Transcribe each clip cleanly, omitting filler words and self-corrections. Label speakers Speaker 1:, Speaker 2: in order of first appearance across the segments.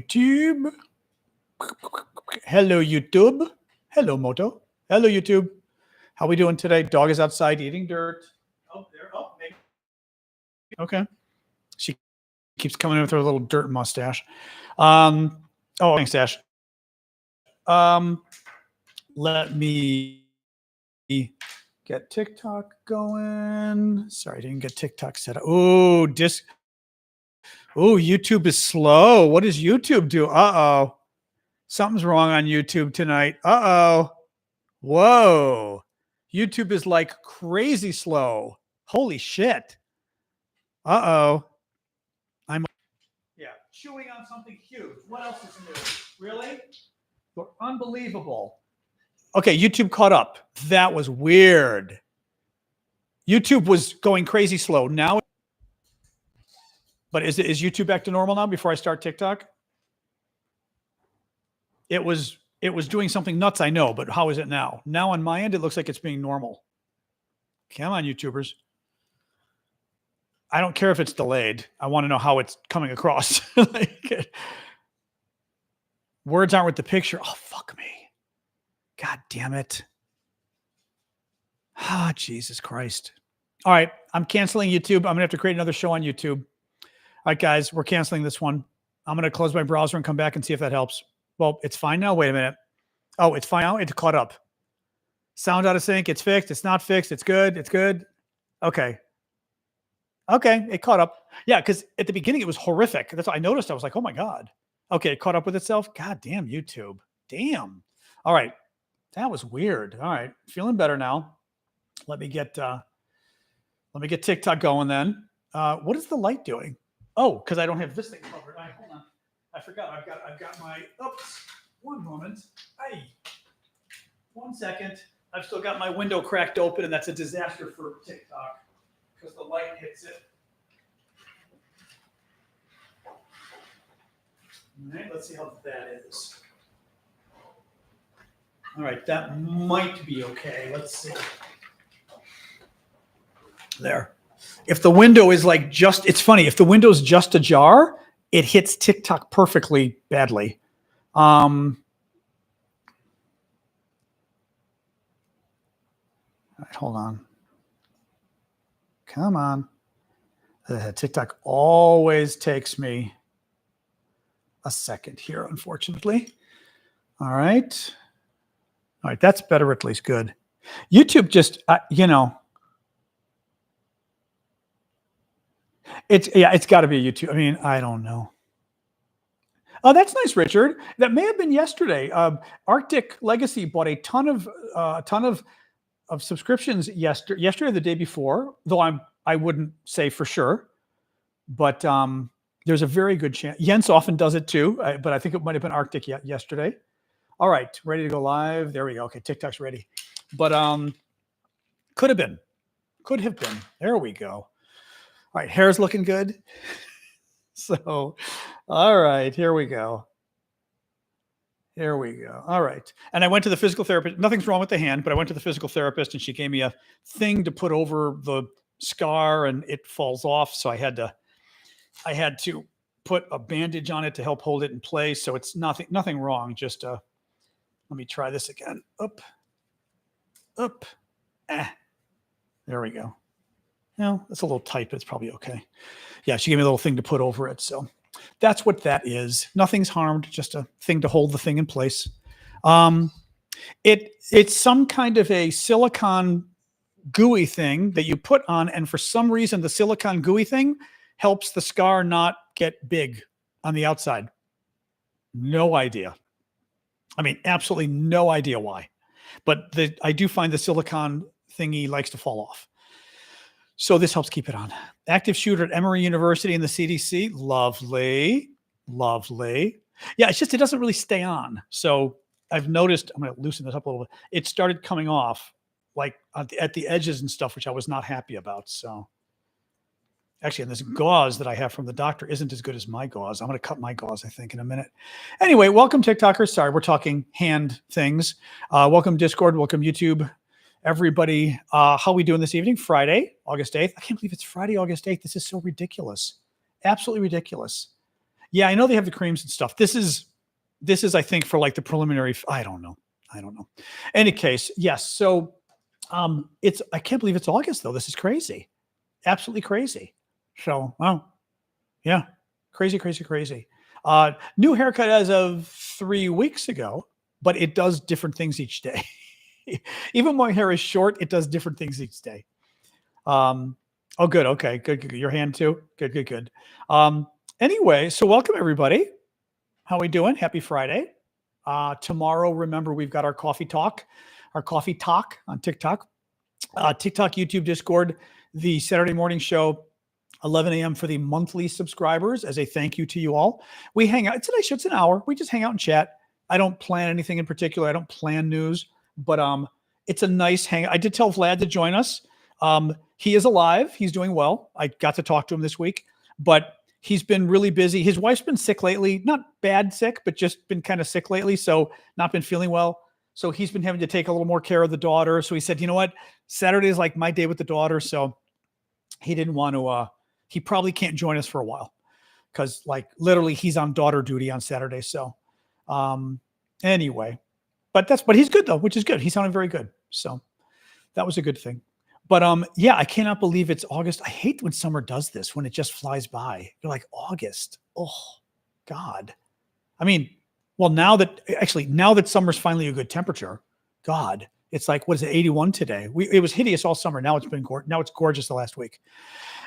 Speaker 1: YouTube. Hello, YouTube. Hello, Moto. Hello, YouTube. How we doing today? Dog is outside eating dirt. Oh, there. Oh, maybe. Okay. She keeps coming in with her little dirt mustache. Thanks, Dash. Let me get TikTok going. Sorry, I didn't get TikTok set up. Oh, YouTube is slow. What does YouTube do? Uh-oh. Something's wrong on YouTube tonight. Uh-oh. Whoa. YouTube is like crazy slow. Holy shit. Uh-oh. Chewing on something huge. What else is new? Really? You're unbelievable. Okay, YouTube caught up. That was weird. YouTube was going crazy slow. Now, but is YouTube back to normal now before I start TikTok? It was doing something nuts, I know, but how is it now? Now on my end, it looks like it's being normal. Come on, YouTubers. I don't care if it's delayed. I want to know how it's coming across. Words aren't with the picture. Oh, fuck me. God damn it. Ah, Jesus Christ. All right, I'm canceling YouTube. I'm going to have to create another show on YouTube. All right, guys, we're canceling this one. I'm going to close my browser and come back and see if that helps. Well, it's fine now. Wait a minute. Oh, it's fine now. It's caught up. Sound out of sync. It's fixed. It's not fixed. It's good. It's good. Okay. Okay, it caught up. Yeah, because at the beginning it was horrific. That's what I noticed. I was like, oh my God. Okay, it caught up with itself. God damn, YouTube. Damn. All right. That was weird. All right. Feeling better now. Let me get TikTok going then. What is the light doing? Oh, because I don't have this thing covered. All right, hold on. I forgot. I've got my oops. One moment. Hey. 1 second. I've still got my window cracked open, and that's a disaster for TikTok. Because the light hits it. All right, let's see how that is. All right, that might be okay. Let's see. There. If the window is like it's funny, if the window is just ajar, it hits TikTok perfectly badly. All right, hold on. Come on. TikTok always takes me a second here, unfortunately. All right. All right, that's better, at least good. YouTube just, it's got to be YouTube. I mean, I don't know. Oh, that's nice, Richard. That may have been yesterday. Arctic Legacy bought a ton of subscriptions yesterday or the day before, though I wouldn't say for sure, but there's a very good chance. Jens often does it too, but I think it might have been Arctic yesterday. All right, ready to go live. There we go. Okay, TikTok's ready, but could have been. There we go. All right, hair's looking good. So, all right, here we go. All right. And I went to the physical therapist. Nothing's wrong with the hand, but I went to the physical therapist and she gave me a thing to put over the scar and it falls off. So I had to put a bandage on it to help hold it in place. So it's nothing wrong. Just let me try this again. Up. There we go. No, it's a little tight, but it's probably okay. Yeah, she gave me a little thing to put over it. So that's what that is. Nothing's harmed, just a thing to hold the thing in place. It's some kind of a silicone gooey thing that you put on, and for some reason, the silicone gooey thing helps the scar not get big on the outside. No idea. I mean, absolutely no idea why. But I do find the silicone thingy likes to fall off. So this helps keep it on. Active shooter at Emory University in the CDC. Lovely. Yeah, it's just, it doesn't really stay on. So I've noticed, I'm going to loosen this up a little bit. It started coming off like at the edges and stuff, which I was not happy about. So actually, and this gauze that I have from the doctor isn't as good as my gauze. I'm going to cut my gauze, I think, in a minute. Anyway, welcome TikTokers. Sorry, we're talking hand things. Welcome Discord. Welcome YouTube. Everybody, how we doing this evening? Friday, August 8th. I can't believe it's Friday, August 8th. This is so ridiculous. Absolutely ridiculous. Yeah, I know they have the creams and stuff. This is, I think, for like the preliminary. I don't know. Any case, yes. So, I can't believe it's August though. This is crazy, absolutely crazy. So, wow, yeah, crazy, crazy, crazy. New haircut as of 3 weeks ago, but it does different things each day. Even my hair is short, it does different things each day. Oh, good. Okay, good. Your hand too. Good. Anyway, so welcome everybody. How we doing? Happy Friday. Tomorrow, remember, we've got our coffee talk on TikTok, TikTok, YouTube, Discord, the Saturday morning show, 11 a.m. for the monthly subscribers as a thank you to you all. We hang out. It's a nice show. It's an hour. We just hang out and chat. I don't plan anything in particular. I don't plan news, but it's a nice hang. I did tell Vlad to join us. He is alive. He's doing well. I got to talk to him this week, but he's been really busy. His wife's been sick lately, not bad sick, but just been kind of sick lately. So not been feeling well. So he's been having to take a little more care of the daughter. So he said, you know what? Saturday is like my day with the daughter. So he didn't want to, he probably can't join us for a while because like literally he's on daughter duty on Saturday. So anyway, but he's good though, which is good. He sounded very good. So that was a good thing. But yeah, I cannot believe it's August. I hate when summer does this, when it just flies by. You're like, August. Oh, God. I mean, well, now that summer's finally a good temperature, God, it's like, what is it, 81 today? It was hideous all summer. Now it's gorgeous the last week.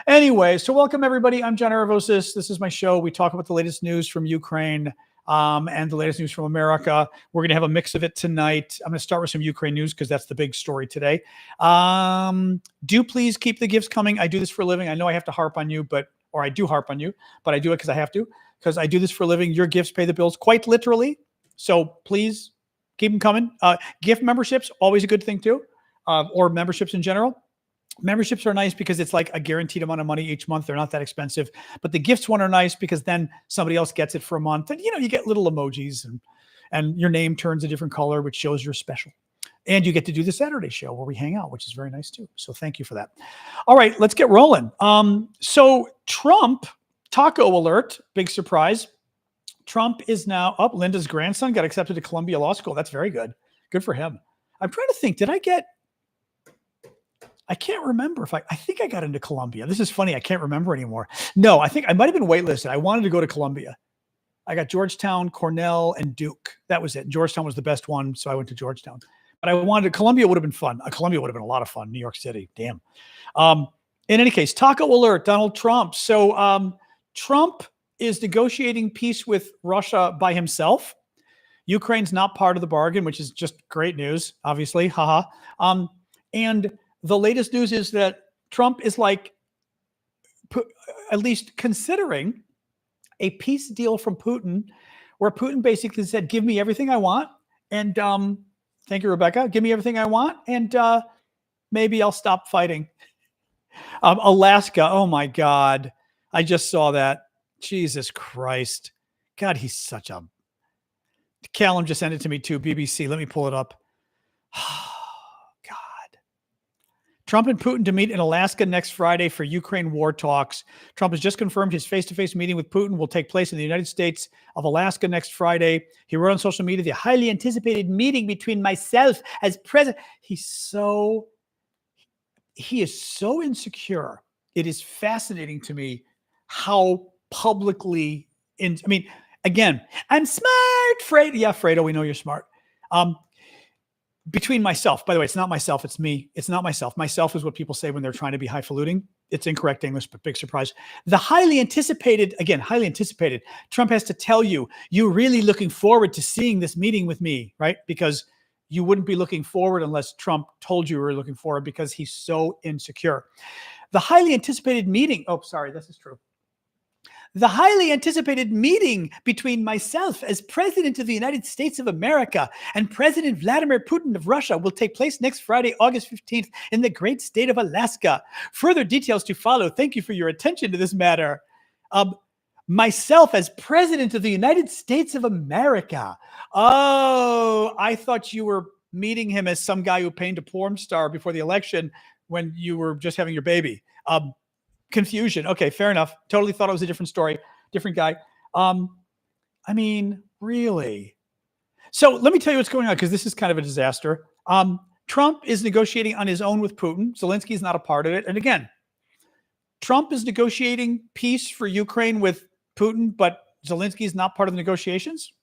Speaker 1: Anyway, so welcome everybody. I'm John Aravosis. This is my show. We talk about the latest news from Ukraine and the latest news from America. We're going to have a mix of it tonight. I'm going to start with some Ukraine news because that's the big story today. Do please keep the gifts coming. I do this for a living. I know I have to harp on you, I do harp on you, but I do it because I have to, because I do this for a living. Your gifts pay the bills, quite literally. So please keep them coming. Gift memberships, always a good thing too, or memberships in general. Memberships are nice because it's like a guaranteed amount of money each month. They're not that expensive, but the gifts one are nice because then somebody else gets it for a month. And, you get little emojis and your name turns a different color, which shows you're special. And you get to do the Saturday show where we hang out, which is very nice too. So thank you for that. All right, let's get rolling. So Trump, taco alert, big surprise. Trump is now up. Linda's grandson got accepted to Columbia Law School. That's very good. Good for him. I'm trying to think, I can't remember if I think I got into Columbia. This is funny. I can't remember anymore. No, I think I might've been waitlisted. I wanted to go to Columbia. I got Georgetown, Cornell, and Duke. That was it. Georgetown was the best one. So I went to Georgetown, but Columbia would have been fun. Columbia would have been a lot of fun. New York City. Damn. In any case, taco alert, Donald Trump. So Trump is negotiating peace with Russia by himself. Ukraine's not part of the bargain, which is just great news, obviously. Haha. And the latest news is that Trump is like, at least considering a peace deal from Putin, where Putin basically said, give me everything I want. And thank you, Rebecca. Give me everything I want. And maybe I'll stop fighting. Alaska. Oh my God. I just saw that. Jesus Christ. God, he's such a... Callum just sent it to me too. BBC. Let me pull it up. Trump and Putin to meet in Alaska next Friday for Ukraine war talks. Trump has just confirmed his face-to-face meeting with Putin will take place in the United States of Alaska next Friday. He wrote on social media, the highly anticipated meeting between myself as president. He is so insecure. It is fascinating to me how publicly, again, I'm smart, Fredo. Yeah, Fredo, we know you're smart. Between myself, by the way, it's not myself, it's me. It's not myself. Myself is what people say when they're trying to be highfalutin. It's incorrect English, but big surprise. The highly anticipated, Trump has to tell you, you're really looking forward to seeing this meeting with me, right? Because you wouldn't be looking forward unless Trump told you were looking forward because he's so insecure. The highly anticipated meeting, this is true. The highly anticipated meeting between myself as President of the United States of America and President Vladimir Putin of Russia will take place next Friday, August 15th in the great state of Alaska. Further details to follow. Thank you for your attention to this matter. Myself as President of the United States of America. Oh, I thought you were meeting him as some guy who painted a porn star before the election when you were just having your baby. Confusion. Okay, fair enough. Totally thought it was a different story, different guy. I mean, really. So let me tell you what's going on, because this is kind of a disaster. Trump is negotiating on his own with Putin. Zelensky is not a part of it. And again, Trump is negotiating peace for Ukraine with Putin, but Zelensky is not part of the negotiations.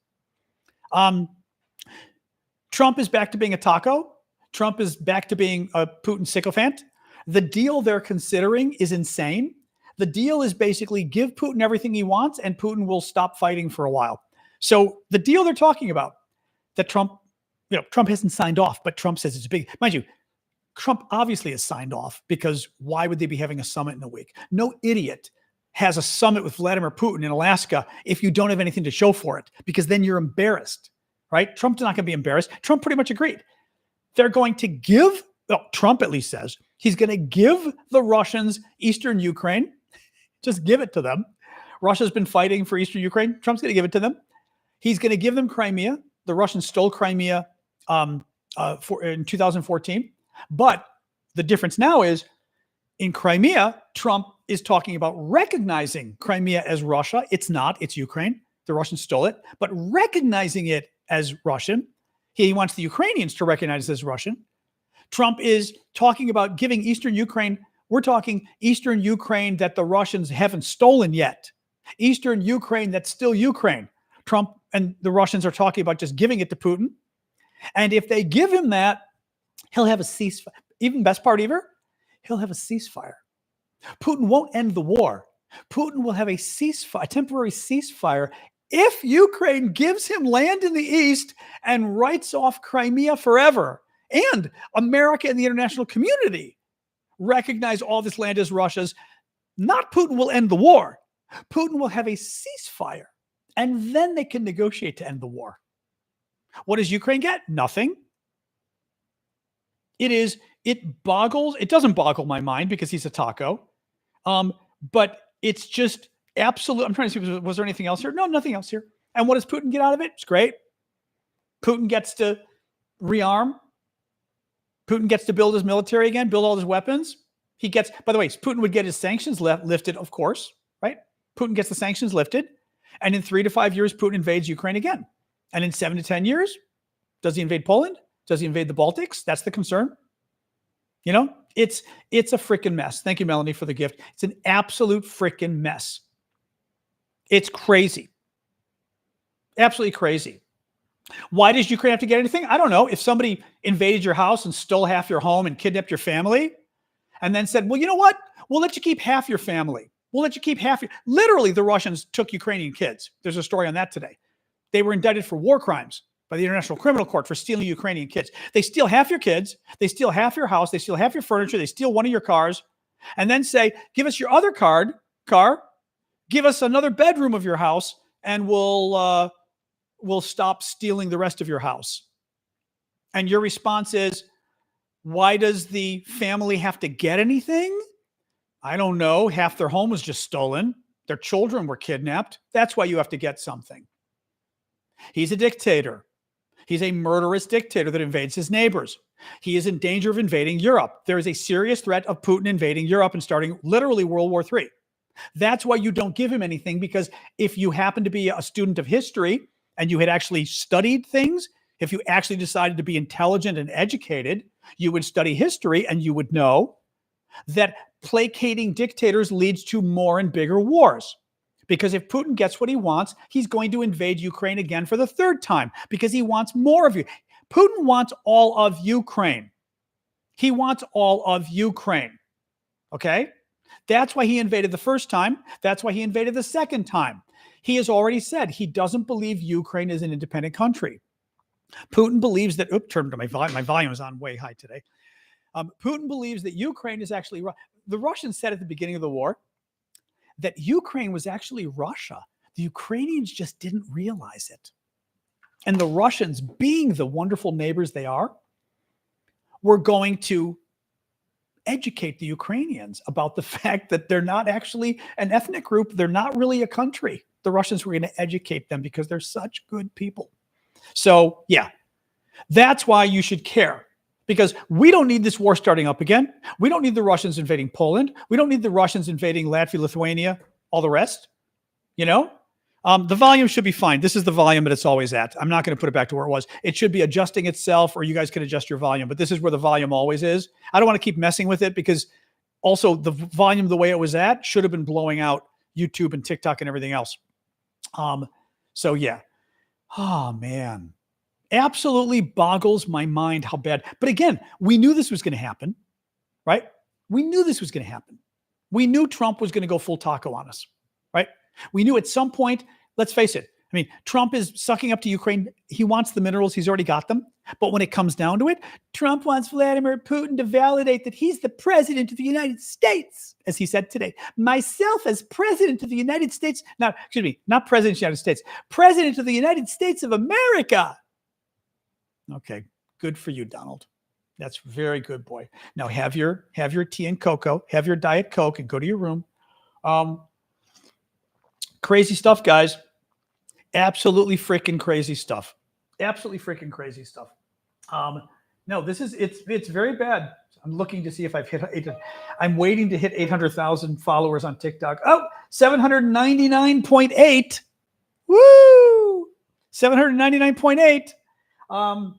Speaker 1: Trump is back to being a taco. Trump is back to being a Putin sycophant. The deal they're considering is insane. The deal is basically give Putin everything he wants and Putin will stop fighting for a while. So the deal they're talking about that Trump hasn't signed off, but Trump says it's big. Mind you, Trump obviously has signed off, because why would they be having a summit in a week? No idiot has a summit with Vladimir Putin in Alaska if you don't have anything to show for it, because then you're embarrassed, right? Trump's not going to be embarrassed. Trump pretty much agreed. They're going to give, Trump at least says, he's going to give the Russians Eastern Ukraine. Just give it to them. Russia's been fighting for Eastern Ukraine. Trump's going to give it to them. He's going to give them Crimea. The Russians stole Crimea in 2014. But the difference now is, in Crimea, Trump is talking about recognizing Crimea as Russia. It's not. It's Ukraine. The Russians stole it. But recognizing it as Russian. He wants the Ukrainians to recognize it as Russian. Trump is talking about giving Eastern Ukraine. We're talking Eastern Ukraine that the Russians haven't stolen yet. Eastern Ukraine that's still Ukraine. Trump and the Russians are talking about just giving it to Putin. And if they give him that, he'll have a ceasefire. Even best part ever, he'll have a ceasefire. Putin won't end the war. Putin will have a ceasefire, a temporary ceasefire, if Ukraine gives him land in the east and writes off Crimea forever. And America and the international community recognize all this land as Russia's. Not Putin will end the war. Putin will have a ceasefire, and then they can negotiate to end the war. What does Ukraine get? Nothing. It doesn't boggle my mind, because he's a taco. But it's just absolute. I'm trying to see, was there anything else here? No, nothing else here. And what does Putin get out of it? It's great. Putin gets to rearm. Putin gets to build his military again, build all his weapons. He gets, by the way, Putin would get his sanctions lifted, of course, right? Putin gets the sanctions lifted. And in 3 to 5 years, Putin invades Ukraine again. And in 7 to 10 years, does he invade Poland? Does he invade the Baltics? That's the concern. It's a freaking mess. Thank you, Melanie, for the gift. It's an absolute freaking mess. It's crazy. Absolutely crazy. Why does Ukraine have to get anything? I don't know. If somebody invaded your house and stole half your home and kidnapped your family, and then said, well, you know what? We'll let you keep half your family. We'll let you keep half your... Literally, the Russians took Ukrainian kids. There's a story on that today. They were indicted for war crimes by the International Criminal Court for stealing Ukrainian kids. They steal half your kids. They steal half your house. They steal half your furniture. They steal one of your cars, and then say, give us your other car, give us another bedroom of your house, and we'll stop stealing the rest of your house. And your response is, why does the family have to get anything? I don't know. Half their home was just stolen. Their children were kidnapped. That's why you have to get something. He's a dictator. He's a murderous dictator that invades his neighbors. He is in danger of invading Europe. There is a serious threat of Putin invading Europe and starting literally World War III. That's why you don't give him anything, because if you happen to be a student of history and you had actually studied things, if you actually decided to be intelligent and educated, you would study history and you would know that placating dictators leads to more and bigger wars. Because if Putin gets what he wants, he's going to invade Ukraine again for the third time, because he wants more of you. Putin wants all of Ukraine. He wants all of Ukraine. Okay? That's why he invaded the first time. That's why he invaded the second time. He has already said he doesn't believe Ukraine is an independent country. Putin believes that, my volume is on way high today. Putin believes that Ukraine is actually, the Russians said at the beginning of the war that Ukraine was actually Russia. The Ukrainians just didn't realize it. And the Russians, being the wonderful neighbors they are, were going to educate the Ukrainians about the fact that they're not actually an ethnic group. They're not really a country. The Russians were going to educate them because they're such good people. So, yeah, that's why you should care, because we don't need this war starting up again. We don't need the Russians invading Poland. We don't need the Russians invading Latvia, Lithuania, all the rest. The volume should be fine. This is the volume that it's always at. I'm not going to put it back to where it was. It should be adjusting itself, or you guys can adjust your volume, but this is where the volume always is. I don't want to keep messing with it because also the volume the way it was at should have been blowing out YouTube and TikTok and everything else. So yeah. Oh man. Absolutely boggles my mind how bad. But again, we knew this was going to happen, right? We knew this was going to happen. We knew Trump was going to go full taco on us, right? We knew at some point, let's face it. I mean, Trump is sucking up to Ukraine. He wants the minerals. He's already got them. But when it comes down to it, Trump wants Vladimir Putin to validate that he's the president of the United States, as he said today. Myself as president of the United States, not president of the United States, president of the United States of America. Okay, good for you, Donald. That's very good, boy. Now have your tea and cocoa, have your Diet Coke, and go to your room. Crazy stuff, guys. Absolutely freaking crazy stuff. Absolutely freaking crazy stuff. No, it's very bad. I'm looking to see if I've hit 800. I'm waiting to hit 800,000 followers on TikTok. Oh, 799.8. Woo! 799.8.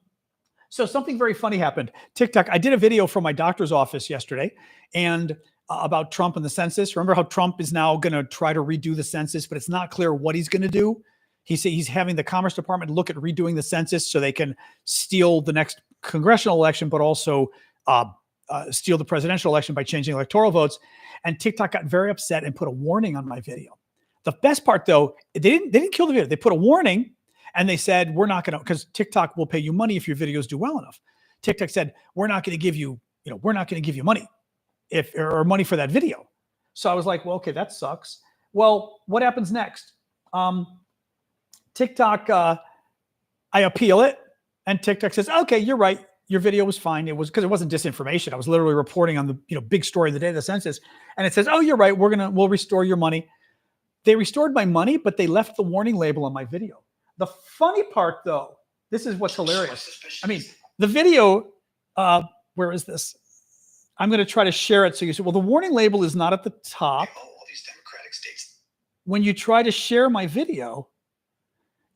Speaker 1: So something very funny happened. TikTok, I did a video from my doctor's office yesterday and about Trump and the census. Remember how Trump is now going to try to redo the census, but it's not clear what he's going to do. He's having the Commerce Department look at redoing the census so they can steal the next congressional election, but also steal the presidential election by changing electoral votes. And TikTok got very upset and put a warning on my video. The best part, though, they didn't kill the video. They put a warning, and they said, we're not going to, because TikTok will pay you money if your videos do well enough. TikTok said, we're not going to give you, we're not going to give you money or money for that video. So I was like, well, okay, that sucks. Well, what happens next? TikTok, I appeal it, and TikTok says, okay, you're right. Your video was fine. It was because it wasn't disinformation. I was literally reporting on the big story of the day of the census. And it says, oh, you're right. We'll restore your money. They restored my money, but they left the warning label on my video. The funny part, though, this is what's hilarious. I mean, the video, where is this? I'm going to try to share it so you see. Well, the warning label is not at the top.
Speaker 2: All these Democratic states.
Speaker 1: When you try to share my video,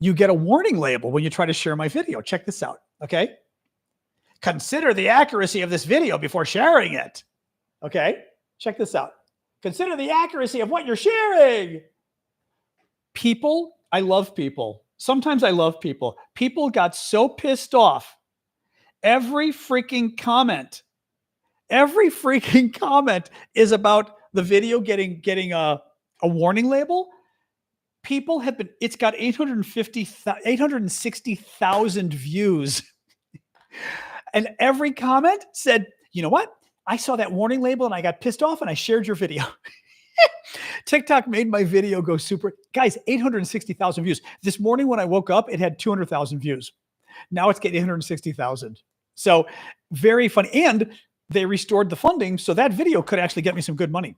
Speaker 1: you get a warning label when you try to share my video. Check this out, okay? Consider the accuracy of this video before sharing it. Okay? Check this out. Consider the accuracy of what you're sharing. People, I love people. Sometimes I love people. People got so pissed off. Every freaking comment is about the video getting a warning label. People have been, it's got 860,000 views. And every comment said, you know what? I saw that warning label and I got pissed off and I shared your video. TikTok made my video go super. Guys, 860,000 views. This morning when I woke up, it had 200,000 views. Now it's getting 860,000. So very funny. And they restored the funding. So that video could actually get me some good money,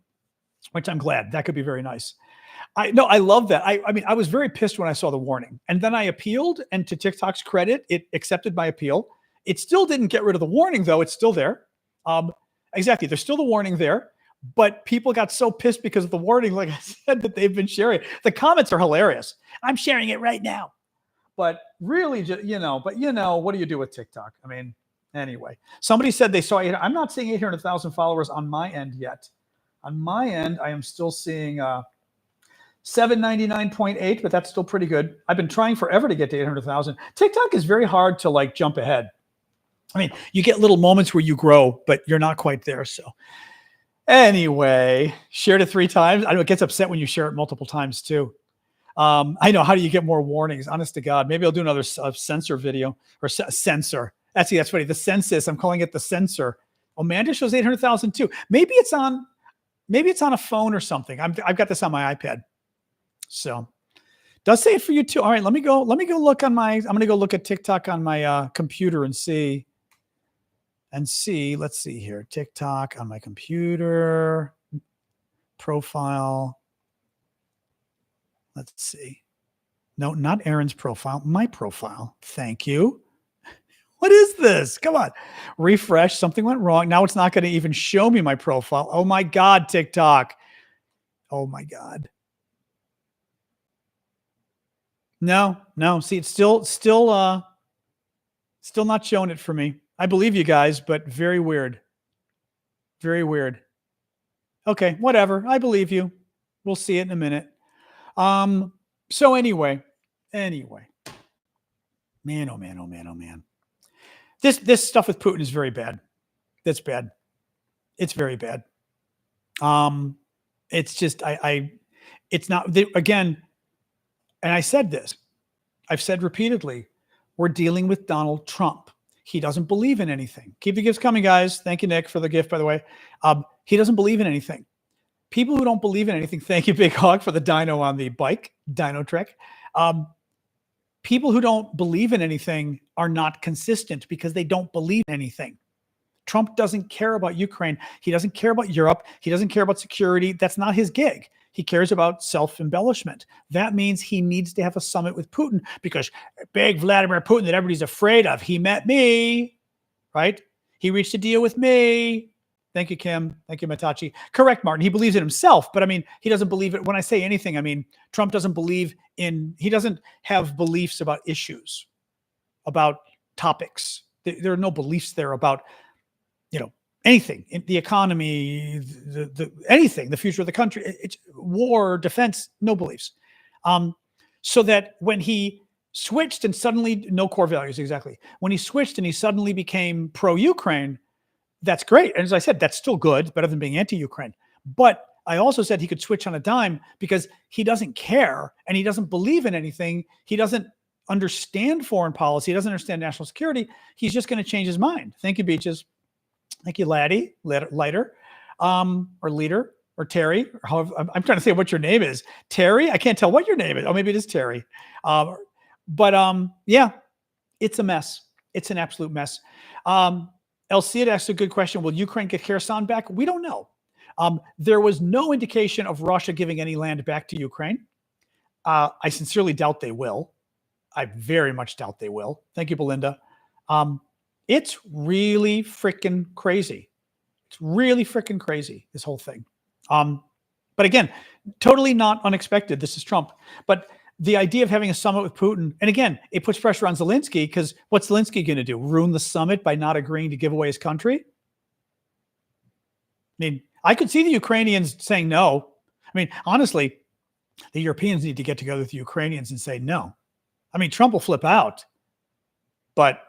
Speaker 1: which I'm glad. That could be very nice. I love that. I mean, I was very pissed when I saw the warning. And then I appealed. And to TikTok's credit, it accepted my appeal. It still didn't get rid of the warning, though. It's still there. Exactly. There's still the warning there. But people got so pissed because of the warning, like I said, that they've been sharing. The comments are hilarious. I'm sharing it right now. But really, what do you do with TikTok? I mean, anyway. Somebody said they saw I'm not seeing 800,000 followers on my end yet. On my end, I am still seeing 799.8, but that's still pretty good. I've been trying forever to get to 800,000. TikTok is very hard to jump ahead. I mean, you get little moments where you grow, but you're not quite there. So anyway, shared it 3 times. I know it gets upset when you share it multiple times too. I know. How do you get more warnings? Honest to God. Maybe I'll do another censor video or censor. That's funny. The census. I'm calling it the censor. Amanda shows 800,000 too. Maybe it's on a phone or something. I've got this on my iPad. So does say it for you too. All right, let me go look on I'm going to go look at TikTok on my computer and see. Let's see here. TikTok on my computer profile. Let's see. No, not Aaron's profile, my profile. Thank you. What is this? Come on. Refresh. Something went wrong. Now it's not going to even show me my profile. Oh my God, TikTok. Oh my God. No. See, it's still not showing it for me. I believe you guys, but very weird. Very weird. Okay, whatever. I believe you. We'll see it in a minute. So anyway, man, oh man, oh man, oh man. This stuff with Putin is very bad. That's bad. It's very bad. It's just it's not again. And I said this. I've said repeatedly, we're dealing with Donald Trump. He doesn't believe in anything. Keep the gifts coming, guys. Thank you, Nick, for the gift, by the way. He doesn't believe in anything. People who don't believe in anything, thank you, Big Hog, for the dino on the bike, dino trick. People who don't believe in anything are not consistent because they don't believe in anything. Trump doesn't care about Ukraine. He doesn't care about Europe. He doesn't care about security. That's not his gig. He cares about self-embellishment. That means he needs to have a summit with Putin because big Vladimir Putin that everybody's afraid of, he met me, right? He reached a deal with me. Thank you, Kim. Thank you, Matachi. Correct, Martin. He believes in himself, but I mean, he doesn't believe it. When I say anything, I mean, Trump doesn't believe in, he doesn't have beliefs about issues, about topics. There are no beliefs there about, anything, in the economy, anything, the future of the country, it's war, defense, no beliefs. So that when he switched and suddenly, no core values, exactly. When he switched and he suddenly became pro-Ukraine, that's great. And as I said, that's still good, better than being anti-Ukraine. But I also said he could switch on a dime because he doesn't care and he doesn't believe in anything. He doesn't understand foreign policy. He doesn't understand national security. He's just going to change his mind. Thank you, Beaches. Thank you, Laddie, Lighter, or Leader, or Terry. Or however, I'm trying to say what your name is. Terry? I can't tell what your name is. Oh, maybe it is Terry. Yeah, it's a mess. It's an absolute mess. Elcid asked a good question. Will Ukraine get Kherson back? We don't know. There was no indication of Russia giving any land back to Ukraine. I sincerely doubt they will. I very much doubt they will. Thank you, Belinda. It's really freaking crazy. It's really freaking crazy, this whole thing. But again, totally not unexpected. This is Trump. But the idea of having a summit with Putin, and again, it puts pressure on Zelensky because what's Zelensky going to do? Ruin the summit by not agreeing to give away his country? I mean, I could see the Ukrainians saying no. I mean, honestly, the Europeans need to get together with the Ukrainians and say no. I mean, Trump will flip out. But,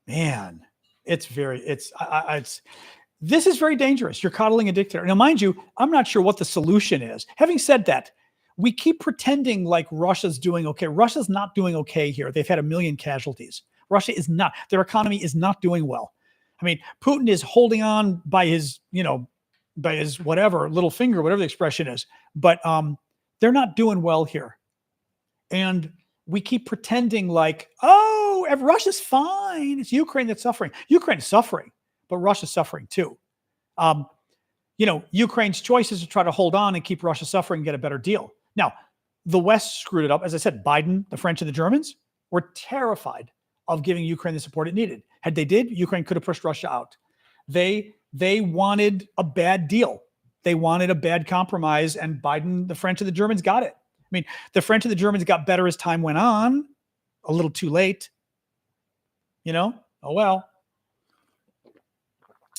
Speaker 1: man, this is very dangerous. You're coddling a dictator. Now, mind you, I'm not sure what the solution is. Having said that, we keep pretending like Russia's doing okay. Russia's not doing okay here. They've had 1 million casualties. Russia is not. Their economy is not doing well. I mean, Putin is holding on by his, by his whatever, little finger, whatever the expression is. But they're not doing well here. And we keep pretending like, oh, Russia's fine. It's Ukraine that's suffering. Ukraine is suffering, but Russia's suffering too. Ukraine's choice is to try to hold on and keep Russia suffering and get a better deal. Now, the West screwed it up. As I said, Biden, the French, and the Germans were terrified of giving Ukraine the support it needed. Had they did, Ukraine could have pushed Russia out. They wanted a bad deal. They wanted a bad compromise, and Biden, the French, and the Germans got it. I mean, the French and the Germans got better as time went on. A little too late. Oh, well.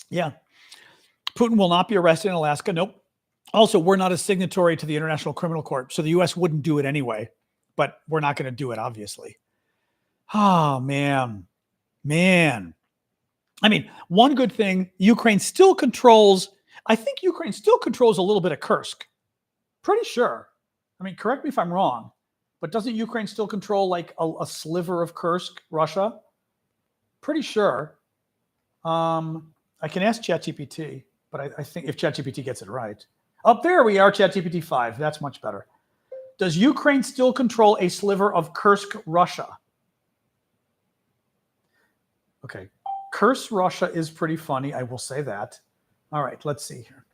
Speaker 1: Yeah. Putin will not be arrested in Alaska. Nope. Also, we're not a signatory to the International Criminal Court, so the U.S. wouldn't do it anyway. But we're not going to do it, obviously. Oh, man. I mean, one good thing, Ukraine still controls, I think Ukraine still controls a little bit of Kursk. Pretty sure. I mean, correct me if I'm wrong, but doesn't Ukraine still control like a sliver of Kursk, Russia? Pretty sure. I can ask ChatGPT, but I think if ChatGPT gets it right. Up there we are, ChatGPT 5. That's much better. Does Ukraine still control a sliver of Kursk, Russia? Okay. Kursk, Russia is pretty funny. I will say that. All right, let's see here.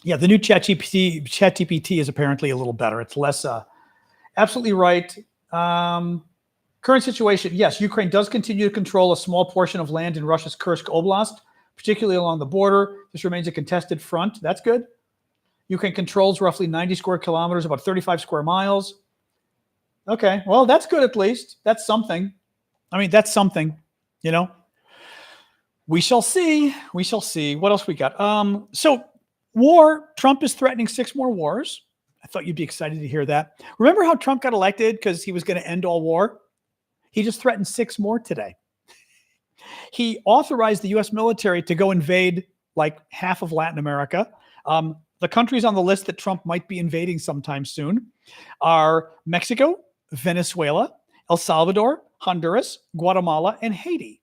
Speaker 1: Yeah, the new ChatGPT is apparently a little better. It's less, absolutely right. Current situation, yes, Ukraine does continue to control a small portion of land in Russia's Kursk Oblast, particularly along the border. This remains a contested front. That's good. Ukraine controls roughly 90 square kilometers, about 35 square miles. Okay. Well, that's good at least. That's something. I mean, that's something, you know. We shall see. We shall see. What else we got? So war, Trump is threatening 6 more wars. I thought you'd be excited to hear that. Remember how Trump got elected because he was going to end all war? He just threatened 6 more today. He authorized the U.S. military to go invade like half of Latin America. The countries on the list that Trump might be invading sometime soon are Mexico, Venezuela, El Salvador, Honduras, Guatemala, and Haiti.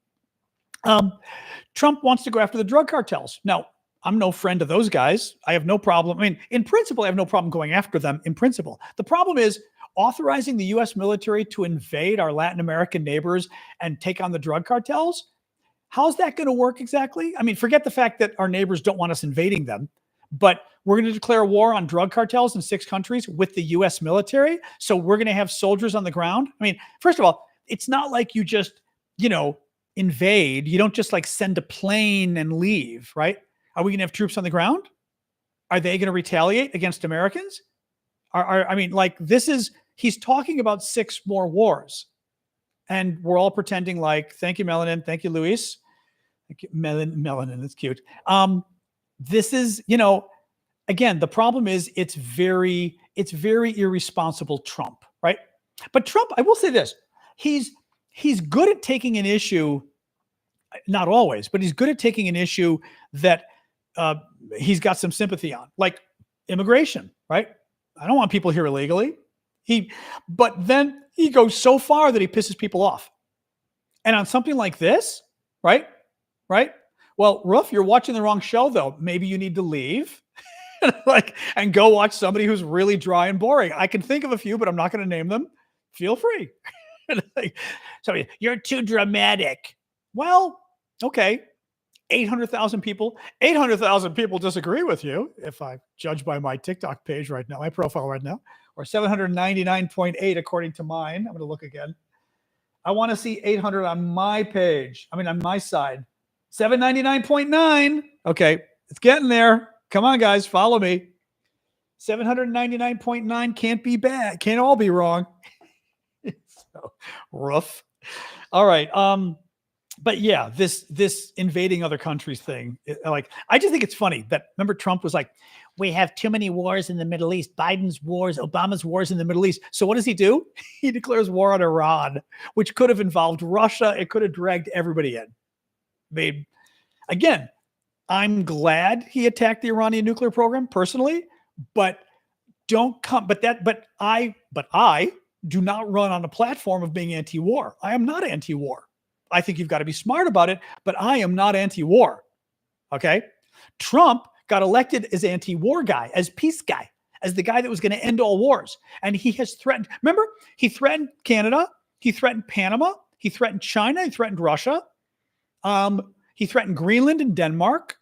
Speaker 1: Trump wants to go after the drug cartels. Now, I'm no friend of those guys. I have no problem. I mean, in principle, I have no problem going after them in principle. The problem is authorizing the U.S. military to invade our Latin American neighbors and take on the drug cartels. How's that going to work exactly? I mean, forget the fact that our neighbors don't want us invading them, but we're going to declare war on drug cartels in 6 countries with the U.S. military. So we're going to have soldiers on the ground. I mean, first of all, it's not like you just, invade. You don't just like send a plane and leave, right? Are we going to have troops on the ground? Are they going to retaliate against Americans? He's talking about 6 more wars. And we're all pretending like, thank you, Melanin. Thank you, Luis. Thank you, Melanin. That's cute. This is, again, the problem is it's very irresponsible Trump, right? But Trump, I will say this, he's good at taking an issue, not always, but he's good at taking an issue that he's got some sympathy on, like immigration, right? I don't want people here illegally. But then he goes so far that he pisses people off. And on something like this, right? Well, Ruff, you're watching the wrong show, though. Maybe you need to leave and go watch somebody who's really dry and boring. I can think of a few, but I'm not going to name them. Feel free. Somebody, you're too dramatic. Well, okay. 800,000 people disagree with you, if I judge by my TikTok page right now, my profile right now, or 799.8 according to mine. I'm going to look again. I want to see 800 on my page. On my side. 799.9. Okay, it's getting there. Come on, guys, follow me. 799.9 can't be bad. Can't all be wrong. So rough. All right. But yeah, this invading other countries thing, I just think it's funny that, remember, Trump was like, we have too many wars in the Middle East, Biden's wars, Obama's wars in the Middle East. So what does he do? He declares war on Iran, which could have involved Russia. It could have dragged everybody in. Again, I'm glad he attacked the Iranian nuclear program personally, but I do not run on a platform of being anti-war. I am not anti-war. I think you've got to be smart about it, but I am not anti-war. Okay? Trump got elected as anti-war guy, as peace guy, as the guy that was going to end all wars. And he has threatened, remember, he threatened Canada, he threatened Panama, he threatened China, he threatened Russia, he threatened Greenland and Denmark.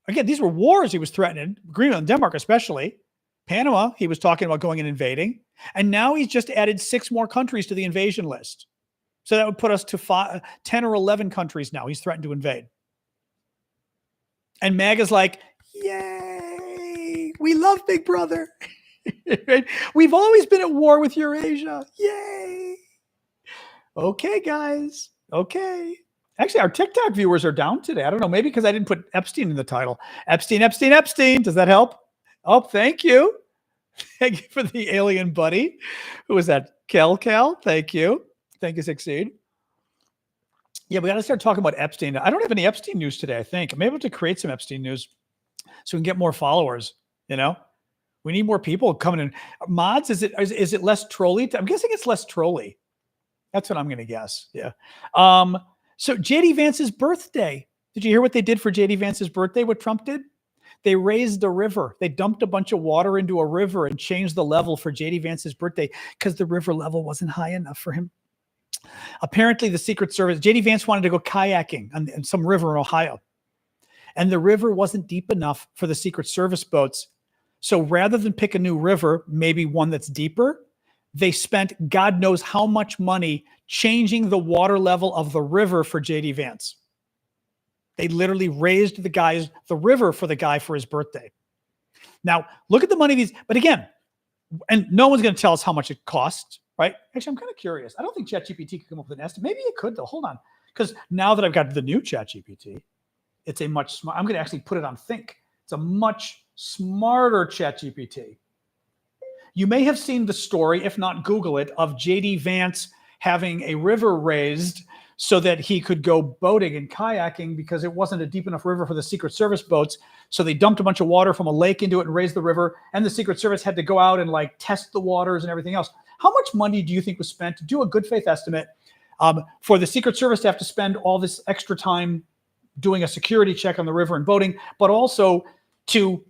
Speaker 1: Again, these were wars he was threatening, Greenland and Denmark especially. Panama, he was talking about going and invading. And now he's just added 6 more countries to the invasion list. So that would put us to 10 or 11 countries now he's threatened to invade. And MAGA's like, yay, we love Big Brother. Right? We've always been at war with Eurasia. Yay. Okay, guys. Okay. Actually, our TikTok viewers are down today. I don't know, maybe because I didn't put Epstein in the title. Epstein. Does that help? Oh, thank you. Thank you for the alien buddy. Who was that? Cal. Thank you. Thank you, Succeed. Yeah, we got to start talking about Epstein. I don't have any Epstein news today, I think. I'm able to create some Epstein news so we can get more followers, We need more people coming in. Mods, is it less trolly? I'm guessing it's less trolly. That's what I'm going to guess. Yeah. So JD Vance's birthday. Did you hear what they did for JD Vance's birthday, what Trump did? They raised a river. They dumped a bunch of water into a river and changed the level for JD Vance's birthday because the river level wasn't high enough for him. Apparently, the Secret Service, JD Vance wanted to go kayaking on some river in Ohio. And the river wasn't deep enough for the Secret Service boats. So rather than pick a new river, maybe one that's deeper, they spent God knows how much money changing the water level of the river for JD Vance. They literally raised the river for the guy for his birthday. Now, look at the money but again, and no one's going to tell us how much it costs. right? Actually, I'm kind of curious. I don't think ChatGPT could come up with an estimate. Maybe it could, though. Hold on. Because now that I've got the new ChatGPT, it's a much smart. I'm going to actually put it on Think. It's a much smarter ChatGPT. You may have seen the story, if not Google it, of JD Vance having a river raised so that he could go boating and kayaking because it wasn't a deep enough river for the Secret Service boats. So they dumped a bunch of water from a lake into it and raised the river. And the Secret Service had to go out and like test the waters and everything else. How much money do you think was spent to do a good faith estimate for the Secret Service to have to spend all this extra time doing a security check on the river and boating, but also to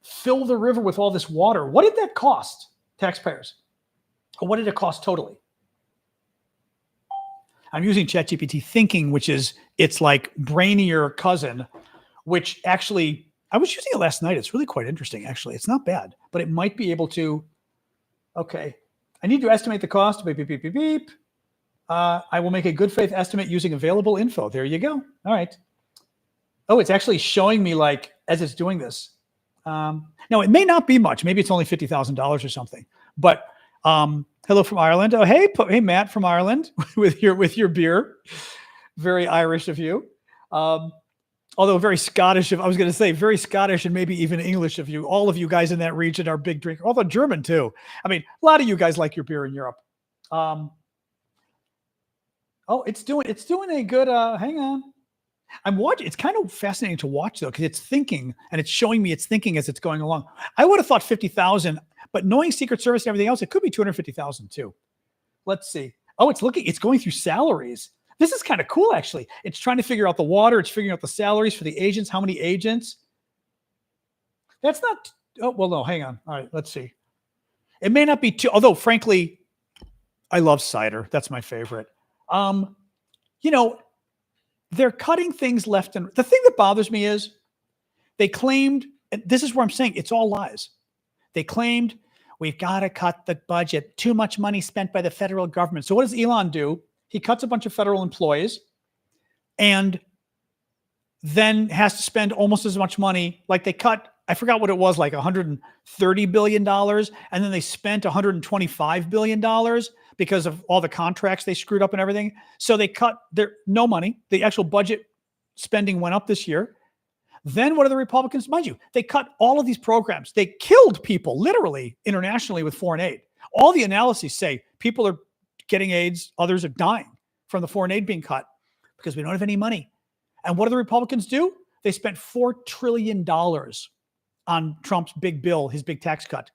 Speaker 1: fill the river with all this water? What did that cost taxpayers? Or what did it cost totally? I'm using ChatGPT Thinking, which is its like brainier cousin, which actually, I was using it last night. It's really quite interesting, actually. It's not bad, but it might be able to, okay, I need to estimate the cost, beep, beep, beep, beep, beep. I will make a good faith estimate using available info. There you go. All right. Oh, it's actually showing me like, as it's doing this. Now it may not be much. Maybe it's only $50,000 or something, but hello from Ireland. Oh, hey, Matt from Ireland with your beer. Very Irish of you. Although very Scottish, I was going to say very Scottish and maybe even English of you. All of you guys in that region are big drinkers. Although German too. I mean, a lot of you guys like your beer in Europe. Oh, it's doing a good, hang on. I'm watching. It's kind of fascinating to watch though, because it's thinking and it's showing me it's thinking as it's going along. I would have thought 50,000, but knowing Secret Service and everything else, it could be 250,000 too. Let's see. Oh, it's going through salaries. This is kind of cool, actually. It's trying to figure out the water. It's figuring out the salaries for the agents. How many agents? That's not, oh, well, no, hang on. All right, let's see. It may not be too, although frankly, I love cider. That's my favorite. They're cutting things left and the thing that bothers me is they claimed, and this is where I'm saying it's all lies. They claimed we've got to cut the budget, too much money spent by the federal government. So what does Elon do? He cuts a bunch of federal employees and then has to spend almost as much money. Like they cut, I forgot what it was, like $130 billion. And then they spent $125 billion because of all the contracts they screwed up and everything. So they cut no money. The actual budget spending went up this year. Then what are the Republicans? Mind you, they cut all of these programs. They killed people literally internationally with foreign aid. All the analyses say people are getting AIDS, others are dying from the foreign aid being cut because we don't have any money. And what do the Republicans do? They spent $4 trillion on Trump's big bill, his big tax cut.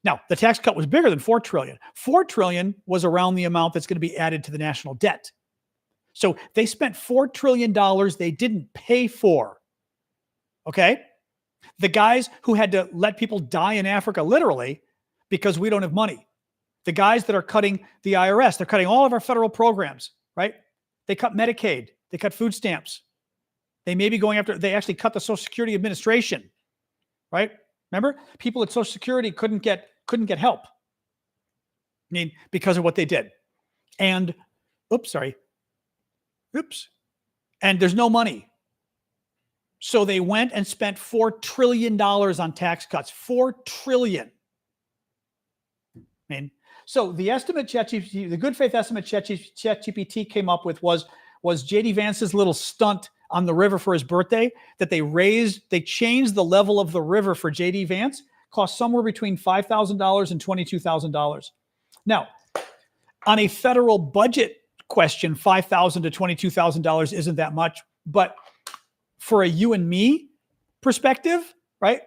Speaker 1: Now, the tax cut was bigger than $4 trillion. $4 trillion was around the amount that's going to be added to the national debt. So they spent $4 trillion they didn't pay for. Okay? The guys who had to let people die in Africa, literally, because we don't have money. The guys that are cutting the IRS, they're cutting all of our federal programs, right? They cut Medicaid. They cut food stamps. They may be going after, they actually cut the Social Security Administration, right? Remember, people at Social Security couldn't get help. I mean, because of what they did. And, and there's no money. So they went and spent $4 trillion on tax cuts. $4 trillion. I mean, so the estimate ChatGPT, the good faith estimate ChatGPT came up with was JD Vance's little stunt on the river for his birthday that they changed the level of the river for JD Vance, cost somewhere between $5,000 and $22,000. Now, on a federal budget question, $5,000 to $22,000 isn't that much, but for a you and me perspective, right?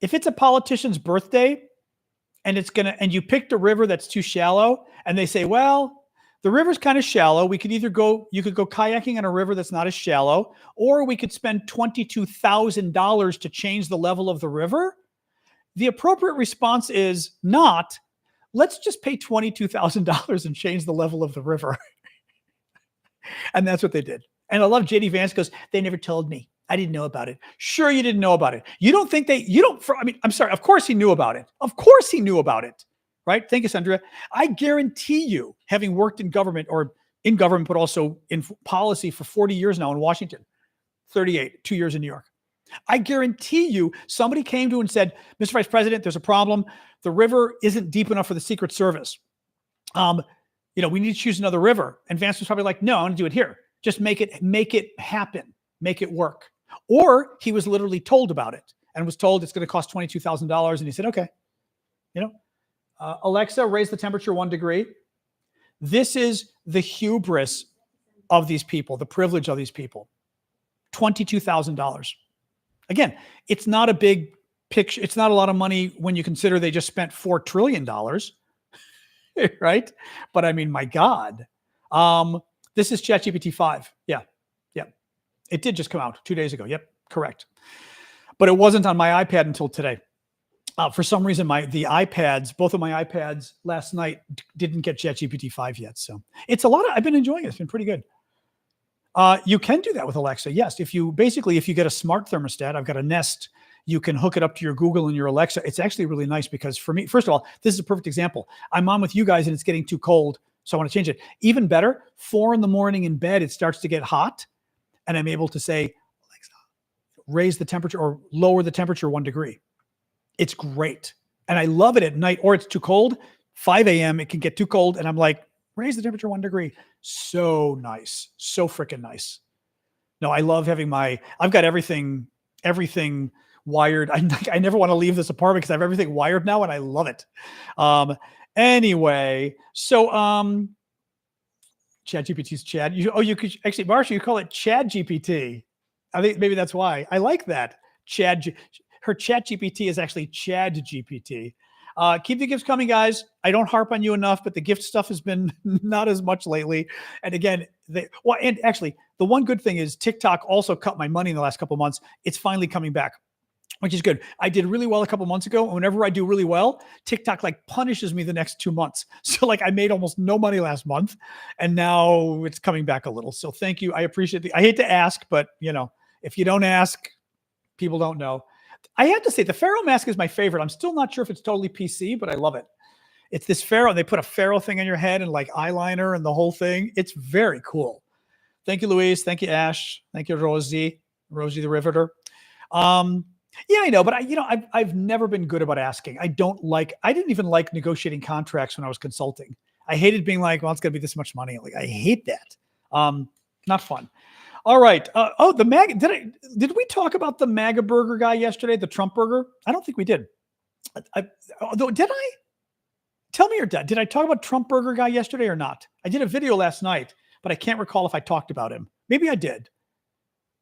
Speaker 1: If it's a politician's birthday and you picked a river that's too shallow and they say, well, the river's kind of shallow. You could go kayaking in a river that's not as shallow, or we could spend $22,000 to change the level of the river. The appropriate response is not, let's just pay $22,000 and change the level of the river. And that's what they did. And I love JD Vance goes, they never told me. I didn't know about it. Sure, you didn't know about it. I'm sorry. Of course he knew about it. Of course he knew about it. Right? Thank you, Sandra. I guarantee you, having worked in government but also in policy for 40 years now in Washington, 38, 2 years in New York. I guarantee you somebody came to him and said, Mr. Vice President, there's a problem. The river isn't deep enough for the Secret Service. We need to choose another river. And Vance was probably like, no, I want to do it here. Just make it happen, make it work. Or he was literally told about it and was told it's going to cost $22,000. And he said, okay, Alexa, raise the temperature 1 degree. This is the hubris of these people, the privilege of these people. $22,000. Again, it's not a big picture. It's not a lot of money when you consider they just spent $4 trillion, right? But I mean, my God. This is ChatGPT 5. Yeah. It did just come out 2 days ago. Yep, correct. But it wasn't on my iPad until today. For some reason, both of my iPads last night didn't get ChatGPT 5 yet. So it's I've been enjoying it. It's been pretty good. You can do that with Alexa. Yes. If you get a smart thermostat, I've got a Nest, you can hook it up to your Google and your Alexa. It's actually really nice because for me, first of all, this is a perfect example. I'm on with you guys and it's getting too cold. So I want to change it. Even better, 4 a.m. in bed, it starts to get hot. And I'm able to say, Alexa, raise the temperature or lower the temperature 1 degree. It's great. And I love it at night, or it's too cold. 5 a.m. it can get too cold. And I'm like, raise the temperature 1 degree. So nice. So freaking nice. No, I love having I've got everything wired. I never want to leave this apartment because I have everything wired now and I love it. Anyway, so ChatGPT's Chad. You could actually, Marsha, you call it Chad GPT. I think maybe that's why. I like that. Her ChatGPT is actually Chad GPT. Keep the gifts coming, guys. I don't harp on you enough, but the gift stuff has been not as much lately. And again, and actually, the one good thing is TikTok also cut my money in the last couple of months. It's finally coming back, which is good. I did really well a couple months ago. And whenever I do really well, TikTok punishes me the next 2 months. So I made almost no money last month and now it's coming back a little. So thank you. I appreciate I hate to ask, but if you don't ask, people don't know. I have to say the Pharaoh mask is my favorite. I'm still not sure if it's totally PC, but I love it. It's this Pharaoh. They put a Pharaoh thing on your head and eyeliner and the whole thing. It's very cool. Thank you, Louise. Thank you, Ash. Thank you, Rosie the Riveter. Yeah, I know, but I've never been good about asking. I didn't even like negotiating contracts when I was consulting. I hated being like, well, it's going to be this much money. I hate that. Not fun. All right. The MAGA, did we talk about the MAGA burger guy yesterday, the Trump burger? I don't think we did. Did I? Tell me your dad. Did I talk about Trump burger guy yesterday or not? I did a video last night, but I can't recall if I talked about him. Maybe I did.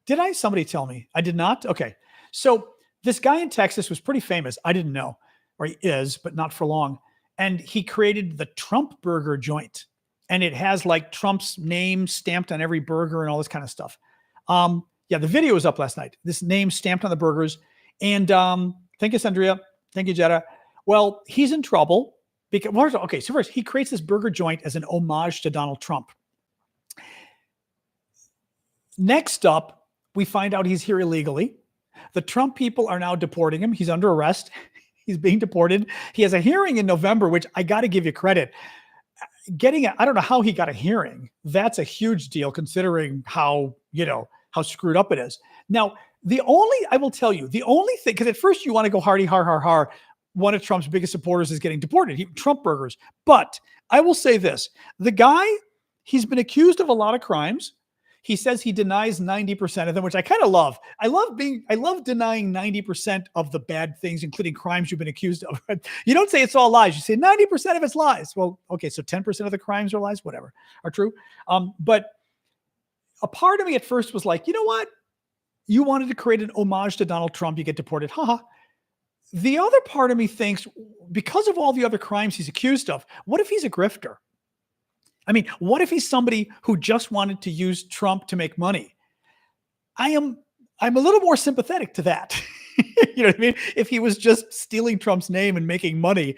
Speaker 1: Did I? Somebody tell me. I did not? Okay. So this guy in Texas was pretty famous. I didn't know, or he is, but not for long. And he created the Trump burger joint. And it has Trump's name stamped on every burger and all this kind of stuff. The video was up last night. This name stamped on the burgers. And thank you, Sandria. Thank you, Jetta. Well, he's in trouble because, so first, he creates this burger joint as an homage to Donald Trump. Next up, we find out he's here illegally. The Trump people are now deporting him. He's under arrest. He's being deported. He has a hearing in November, which I got to give you credit. I don't know how he got a hearing. That's a huge deal considering how screwed up it is. Now, I will tell you, the only thing, because at first you want to go hardy, har. One of Trump's biggest supporters is getting deported. Trump burgers. But I will say this, the guy, he's been accused of a lot of crimes. He says he denies 90% of them, which I kind of love. I love denying 90% of the bad things, including crimes you've been accused of. You don't say it's all lies. You say 90% of it's lies. Well, okay, so 10% of the crimes are lies, whatever, are true. But a part of me at first was like, you know what? You wanted to create an homage to Donald Trump, you get deported. Haha. The other part of me thinks, because of all the other crimes he's accused of, what if he's a grifter? I mean, what if he's somebody who just wanted to use Trump to make money? I'm a little more sympathetic to that. You know what I mean? If he was just stealing Trump's name and making money,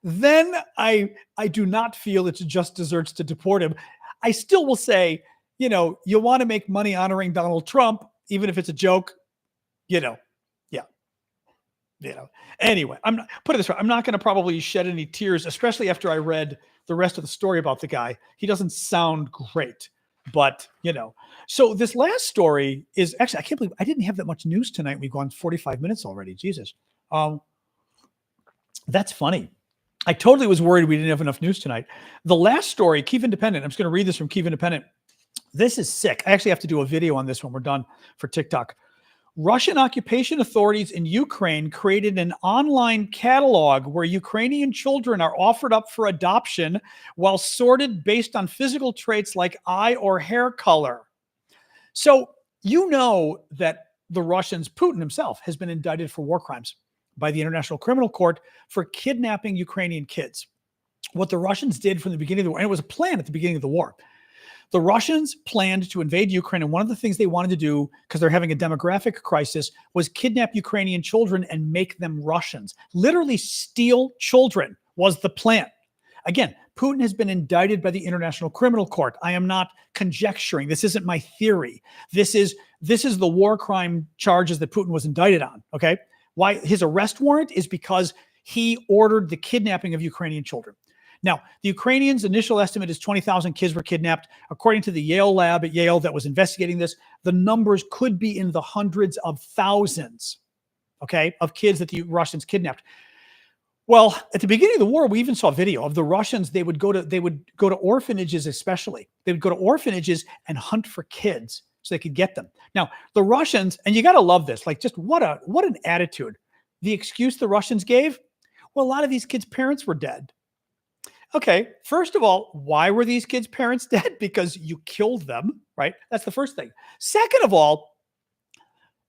Speaker 1: then I do not feel it just deserves to deport him. I still will say, you want to make money honoring Donald Trump, even if it's a joke, Anyway, put it this way. I'm not going to probably shed any tears, especially after I read the rest of the story about the guy. He doesn't sound great. But, so this last story is actually, I can't believe I didn't have that much news tonight. We've gone 45 minutes already. Jesus. That's funny. I totally was worried we didn't have enough news tonight. The last story, Kyiv Independent. I'm just going to read this from Kyiv Independent. This is sick. I actually have to do a video on this when we're done for TikTok. Russian occupation authorities in Ukraine created an online catalog where Ukrainian children are offered up for adoption while sorted based on physical traits like eye or hair color. So that the Russians, Putin himself, has been indicted for war crimes by the International Criminal Court for kidnapping Ukrainian kids. What the Russians did from the beginning of the war, and it was a plan at the beginning of the war, the Russians planned to invade Ukraine, and one of the things they wanted to do, because they're having a demographic crisis, was kidnap Ukrainian children and make them Russians. Literally steal children was the plan. Again, Putin has been indicted by the International Criminal Court. I am not conjecturing. This isn't my theory. This is the war crime charges that Putin was indicted on, okay? Why his arrest warrant is because he ordered the kidnapping of Ukrainian children. Now, the Ukrainians' initial estimate is 20,000 kids were kidnapped. According to the Yale lab at Yale that was investigating this, the numbers could be in the hundreds of thousands, okay, of kids that the Russians kidnapped. Well, at the beginning of the war, we even saw video of the Russians. They would go to orphanages, especially. They would go to orphanages and hunt for kids so they could get them. Now, the Russians, and you got to love this, like just what an attitude. The excuse the Russians gave, well, a lot of these kids' parents were dead. Okay, first of all, why were these kids' parents dead? Because you killed them, right? That's the first thing. Second of all,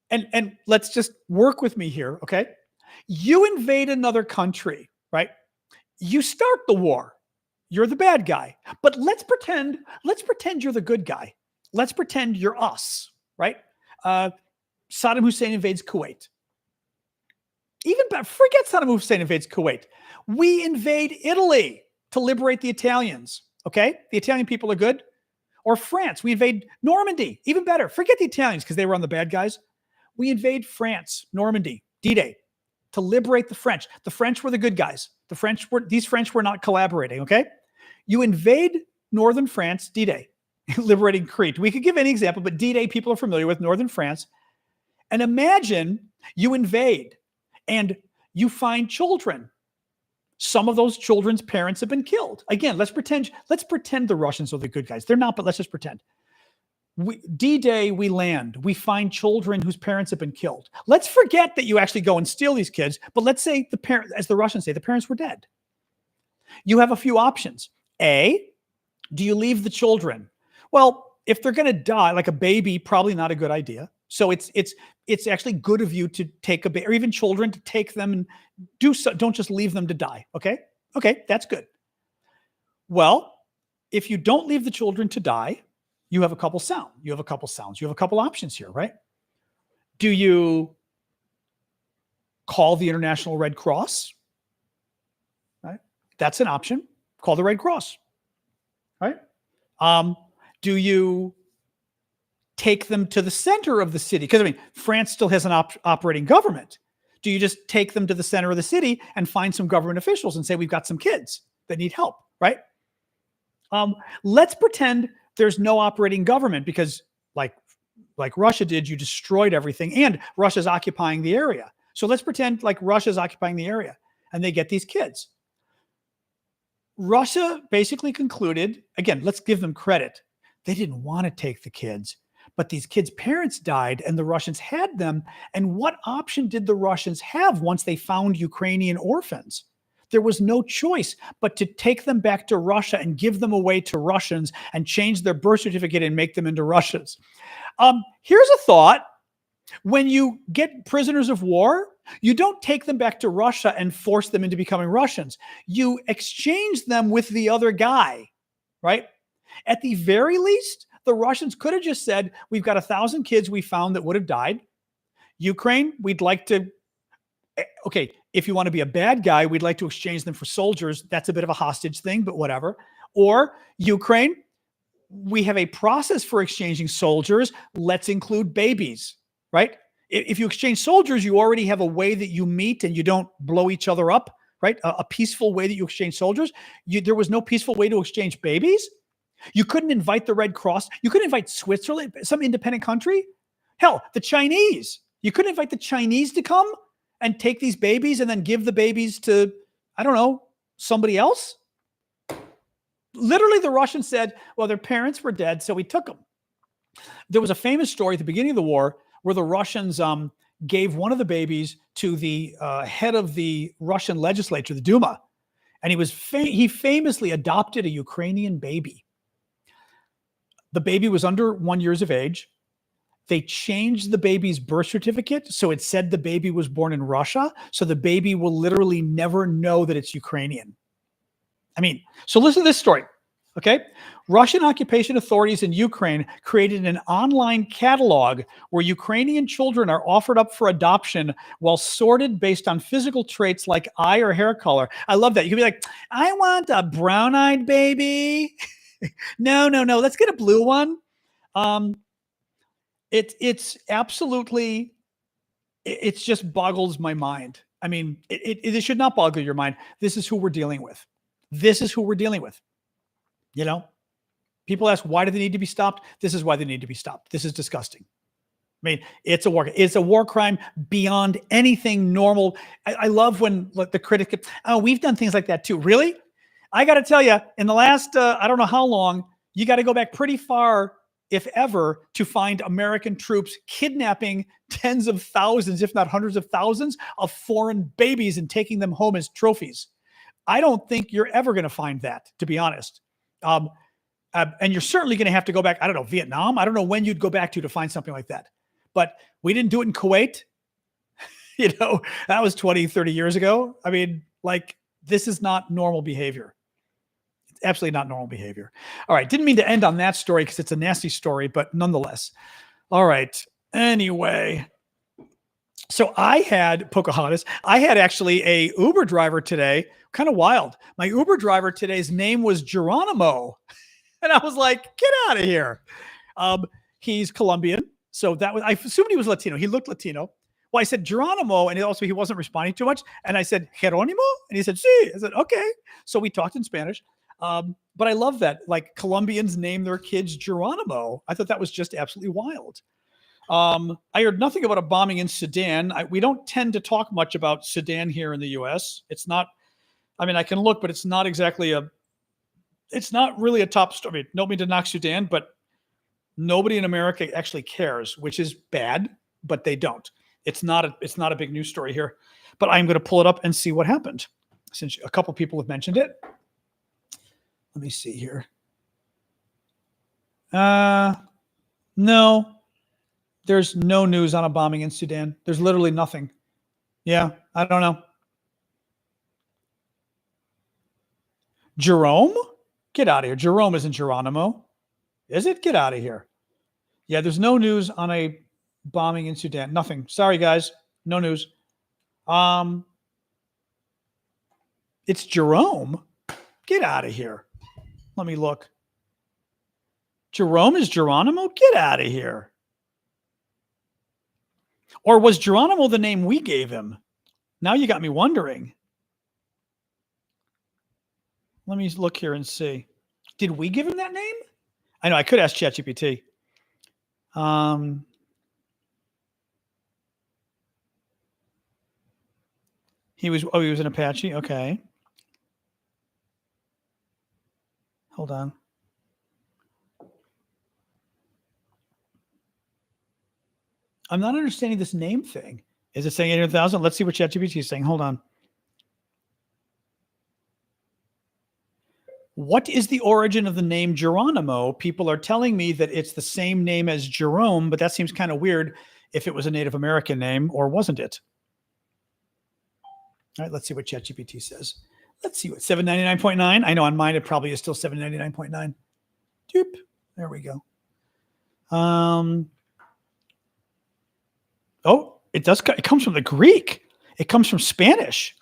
Speaker 1: and let's just work with me here, okay? You invade another country, right? You start the war. You're the bad guy. But let's pretend you're the good guy. Let's pretend you're us, right? Saddam Hussein invades Kuwait. Even better, forget Saddam Hussein invades Kuwait. We invade Italy to liberate the Italians, okay? The Italian people are good. Or France, we invade Normandy, even better. Forget the Italians because they were on the bad guys. We invade France, Normandy, D-Day, to liberate the French. The French were the good guys. These French were not collaborating, okay? You invade northern France, D-Day, liberating Crete. We could give any example, but D-Day people are familiar with northern France. And imagine you invade and you find children. Some of those children's parents have been killed. Again, let's pretend the Russians are the good guys. They're not, but let's just pretend. D-Day, we land. We find children whose parents have been killed. Let's forget that you actually go and steal these kids, but let's say the parents, as the Russians say, the parents were dead. You have a few options. A, do you leave the children? Well, if they're going to die, like a baby, probably not a good idea. So it's actually good of you to take a baby, or even children, to take them and do so. Don't just leave them to die. Okay, that's good. Well, if you don't leave the children to die, you have a couple sounds. You have a couple options here, right? Do you call the International Red Cross? Right, that's an option. Call the Red Cross. Right? Do you take them to the center of the city? Because, France still has an operating government. Do you just take them to the center of the city and find some government officials and say, we've got some kids that need help, right? Let's pretend there's no operating government because, like Russia did, you destroyed everything and Russia's occupying the area. So let's pretend like Russia's occupying the area and they get these kids. Russia basically concluded, again, let's give them credit. They didn't want to take the kids. But these kids' parents died and the Russians had them. And what option did the Russians have once they found Ukrainian orphans? There was no choice but to take them back to Russia and give them away to Russians and change their birth certificate and make them into Russians. Here's a thought. When you get prisoners of war, you don't take them back to Russia and force them into becoming Russians. You exchange them with the other guy, right? At the very least, the Russians could have just said, we've got 1,000 kids we found that would have died. Ukraine, we'd like to, okay, if you want to be a bad guy, we'd like to exchange them for soldiers. That's a bit of a hostage thing, but whatever. Or Ukraine, we have a process for exchanging soldiers. Let's include babies, right? If you exchange soldiers, you already have a way that you meet and you don't blow each other up, right? A peaceful way that you exchange soldiers. There was no peaceful way to exchange babies. You couldn't invite the Red Cross. You couldn't invite Switzerland, some independent country. Hell, the Chinese. You couldn't invite the Chinese to come and take these babies and then give the babies to, I don't know, somebody else. Literally, the Russians said, well, their parents were dead, so we took them. There was a famous story at the beginning of the war where the Russians gave one of the babies to the head of the Russian legislature, the Duma, and he famously adopted a Ukrainian baby. The baby was under 1 year of age. They changed the baby's birth certificate so it said the baby was born in Russia, so the baby will literally never know that it's Ukrainian. I mean, so listen to this story, okay? Russian occupation authorities in Ukraine created an online catalog where Ukrainian children are offered up for adoption while sorted based on physical traits like eye or hair color. I love that. You can be like, I want a brown-eyed baby. No. Let's get a blue one. It's absolutely, it just boggles my mind. I mean, it should not boggle your mind. This is who we're dealing with. You know, people ask, why do they need to be stopped? This is why they need to be stopped. This is disgusting. I mean, it's a war crime beyond anything normal. I love when the critic, oh, we've done things like that too. Really? I got to tell you, in the last, I don't know how long, you got to go back pretty far, if ever, to find American troops kidnapping tens of thousands, if not hundreds of thousands, of foreign babies and taking them home as trophies. I don't think you're ever going to find that, to be honest. And you're certainly going to have to go back, I don't know, Vietnam. I don't know when you'd go back to find something like that. But we didn't do it in Kuwait. You know, that was 20, 30 years ago. I mean, like, this is not normal behavior. It's absolutely not normal behavior. All right. Didn't mean to end on that story because it's a nasty story, but nonetheless. All right. Anyway. So I had Pocahontas. I had actually a Uber driver today. Kind of wild. My Uber driver today's name was Geronimo. And I was like, get out of here. He's Colombian. So that was, I assumed he was Latino. He looked Latino. Well, I said Geronimo, and he wasn't responding too much. And I said, Geronimo? And he said, sí. I said, okay. So we talked in Spanish. But I love that. Like, Colombians name their kids Geronimo. I thought that was just absolutely wild. I heard nothing about a bombing in Sudan. We don't tend to talk much about Sudan here in the U.S. It's not, I mean, I can look, but it's not exactly it's not really a top story. I mean, don't mean to knock Sudan, but nobody in America actually cares, which is bad, but they don't. It's not a big news story here, but I'm going to pull it up and see what happened since a couple people have mentioned it. Let me see here. No, there's no news on a bombing in Sudan. There's literally nothing. Yeah, I don't know. Jerome? Get out of here. Jerome isn't Geronimo. Is it? Get out of here. Yeah, there's no news on a bombing in Sudan. Nothing. Sorry, guys. No news. It's Jerome. Get out of here. Let me look. Jerome is Geronimo? Get out of here. Or was Geronimo the name we gave him? Now you got me wondering. Let me look here and see. Did we give him that name? I know I could ask ChatGPT. He was an Apache. Okay. Hold on. I'm not understanding this name thing. Is it saying 800,000? Let's see what ChatGPT is saying. Hold on. What is the origin of the name Geronimo? People are telling me that it's the same name as Jerome, but that seems kind of weird if it was a Native American name, or wasn't it? All right, let's see what ChatGPT says. Let's see what 799.9. I know on mine it probably is still 799.9. Doop. There we go. Oh, it does. It comes from the Greek. It comes from Spanish.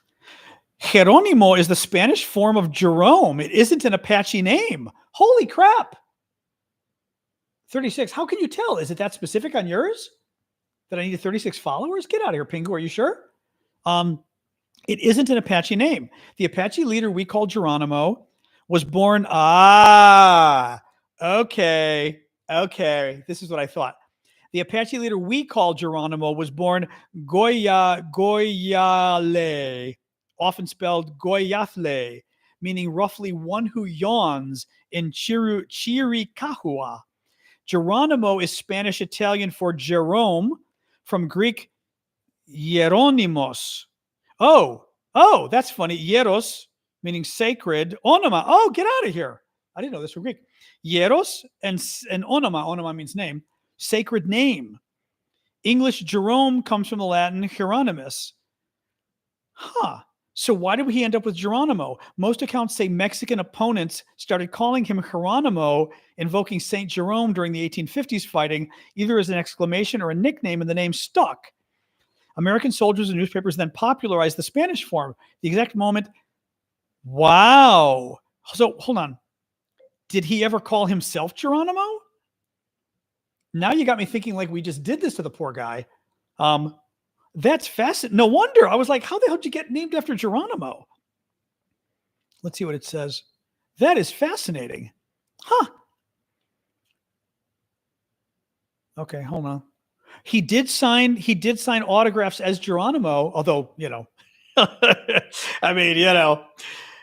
Speaker 1: Jerónimo is the Spanish form of Jerome. It isn't an Apache name. Holy crap. 36. How can you tell? Is it that specific on yours? That I need 36 followers? Get out of here, Pingu. Are you sure? It isn't an Apache name. The Apache leader we call Geronimo was born. Okay. This is what I thought. The Apache leader we call Geronimo was born Goyale, often spelled Goyathle, meaning roughly one who yawns in Chiricahua. Geronimo is Spanish Italian for Jerome, from Greek Hieronymos. That's funny. Hieros, meaning sacred. Onoma. Oh, get out of here. I didn't know this from Greek. Hieros and onoma. Onoma means name. Sacred name. English Jerome comes from the Latin Hieronymus. So why did he end up with Geronimo? Most accounts say Mexican opponents started calling him Geronimo, invoking St. Jerome during the 1850s fighting, either as an exclamation or a nickname, and the name stuck. American soldiers and newspapers then popularized the Spanish form. The exact moment. Wow. So hold on. Did he ever call himself Geronimo? Now you got me thinking like we just did this to the poor guy. That's fascinating. No wonder. I was like, how the hell did you get named after Geronimo? Let's see what it says. That is fascinating. Okay, hold on. He did sign autographs as Geronimo, although, I mean,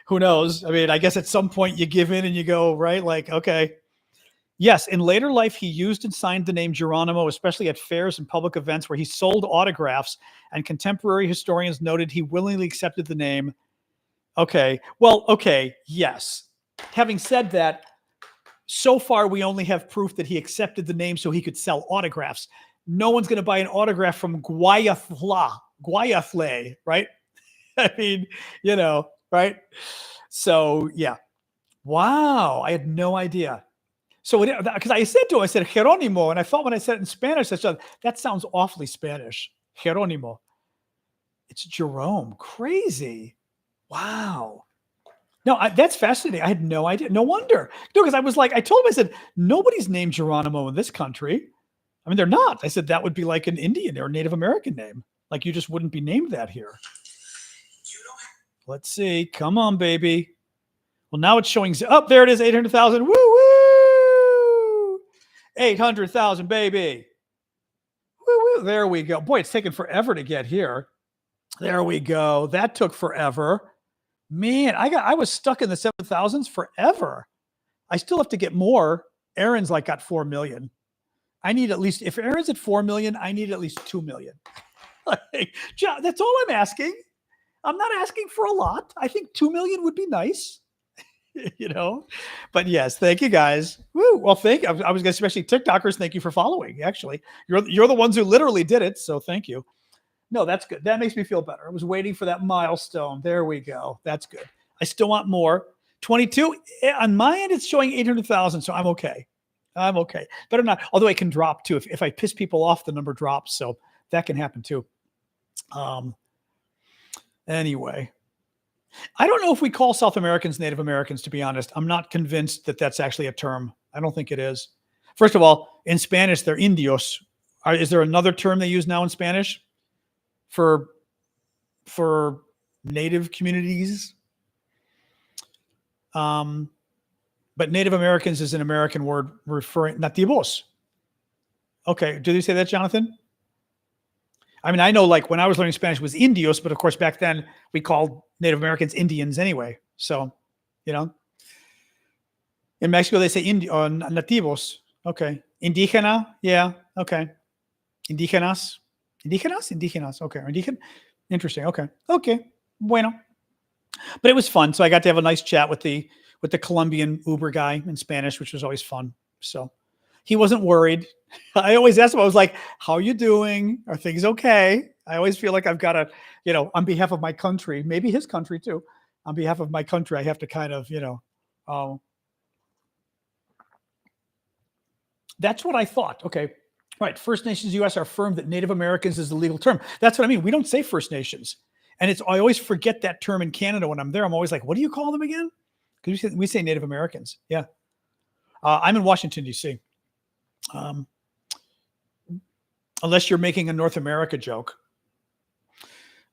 Speaker 1: who knows? I mean, I guess at some point you give in and you go, right? Like, okay. Yes, in later life, he used and signed the name Geronimo, especially at fairs and public events where he sold autographs, and contemporary historians noted he willingly accepted the name. Okay, yes. Having said that, so far we only have proof that he accepted the name so he could sell autographs. No one's going to buy an autograph from Guayathle, right? I mean, right? So, yeah. Wow, I had no idea. So, because I said Geronimo, and I thought when I said it in Spanish, I said, that sounds awfully Spanish. Geronimo. It's Jerome. Crazy. Wow. No, that's fascinating. I had no idea. No wonder. No, because I was like, I told him, I said, nobody's named Geronimo in this country. I mean, they're not. I said, that would be like an Indian or Native American name. Like you just wouldn't be named that here. Let's see. Come on, baby. Well, now it's showing up. There it is, 800,000. Woo woo! 800,000, baby. Woo woo! There we go. Boy, it's taken forever to get here. There we go. That took forever. Man, I was stuck in the 7,000s forever. I still have to get more. Aaron's like got 4 million. I need at least, if Aaron's at 4 million, I need at least 2 million. That's all I'm asking. I'm not asking for a lot. I think 2 million would be nice. But yes, thank you guys. Woo. Well, thank you. I was going to, especially TikTokers, thank you for following. Actually, you're the ones who literally did it. So thank you. No, that's good. That makes me feel better. I was waiting for that milestone. There we go. That's good. I still want more. 22 on my end, it's showing 800,000. So I'm okay. Better not. Although it can drop too. If I piss people off, the number drops. So that can happen too. Anyway. I don't know if we call South Americans Native Americans, to be honest. I'm not convinced that that's actually a term. I don't think it is. First of all, in Spanish, they're indios. Is there another term they use now in Spanish for Native communities? But Native Americans is an American word referring nativos. Okay, did you say that, Jonathan? I mean, I know like when I was learning Spanish it was indios, but of course back then we called Native Americans Indians anyway. So, in Mexico they say nativos. Okay. Indígena. Yeah. Okay. Indígenas. Okay. Interesting. Okay. Bueno. But it was fun. So I got to have a nice chat with the Colombian Uber guy in Spanish, which was always fun. So he wasn't worried. I always ask him, I was like, how are you doing? Are things okay? I always feel like I've got to, on behalf of my country, maybe his country too, on behalf of my country, I have to kind of, that's what I thought. Okay. Right. First Nations US are affirmed that Native Americans is the legal term. That's what I mean. We don't say First Nations. And I always forget that term in Canada when I'm there. I'm always like, what do you call them again? Because we say Native Americans. Yeah. I'm in Washington, D.C. Unless you're making a North America joke.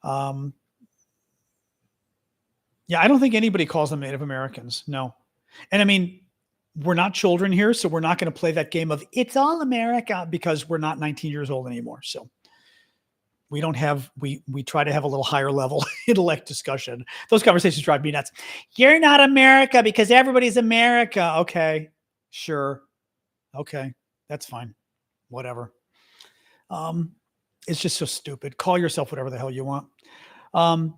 Speaker 1: Yeah, I don't think anybody calls them Native Americans. No. And I mean, we're not children here, so we're not going to play that game of it's all America because we're not 19 years old anymore. So we don't have, we try to have a little higher level intellect discussion. Those conversations drive me nuts. You're not America because everybody's America. Okay, sure. Okay, that's fine. Whatever. It's just so stupid. Call yourself whatever the hell you want. I'm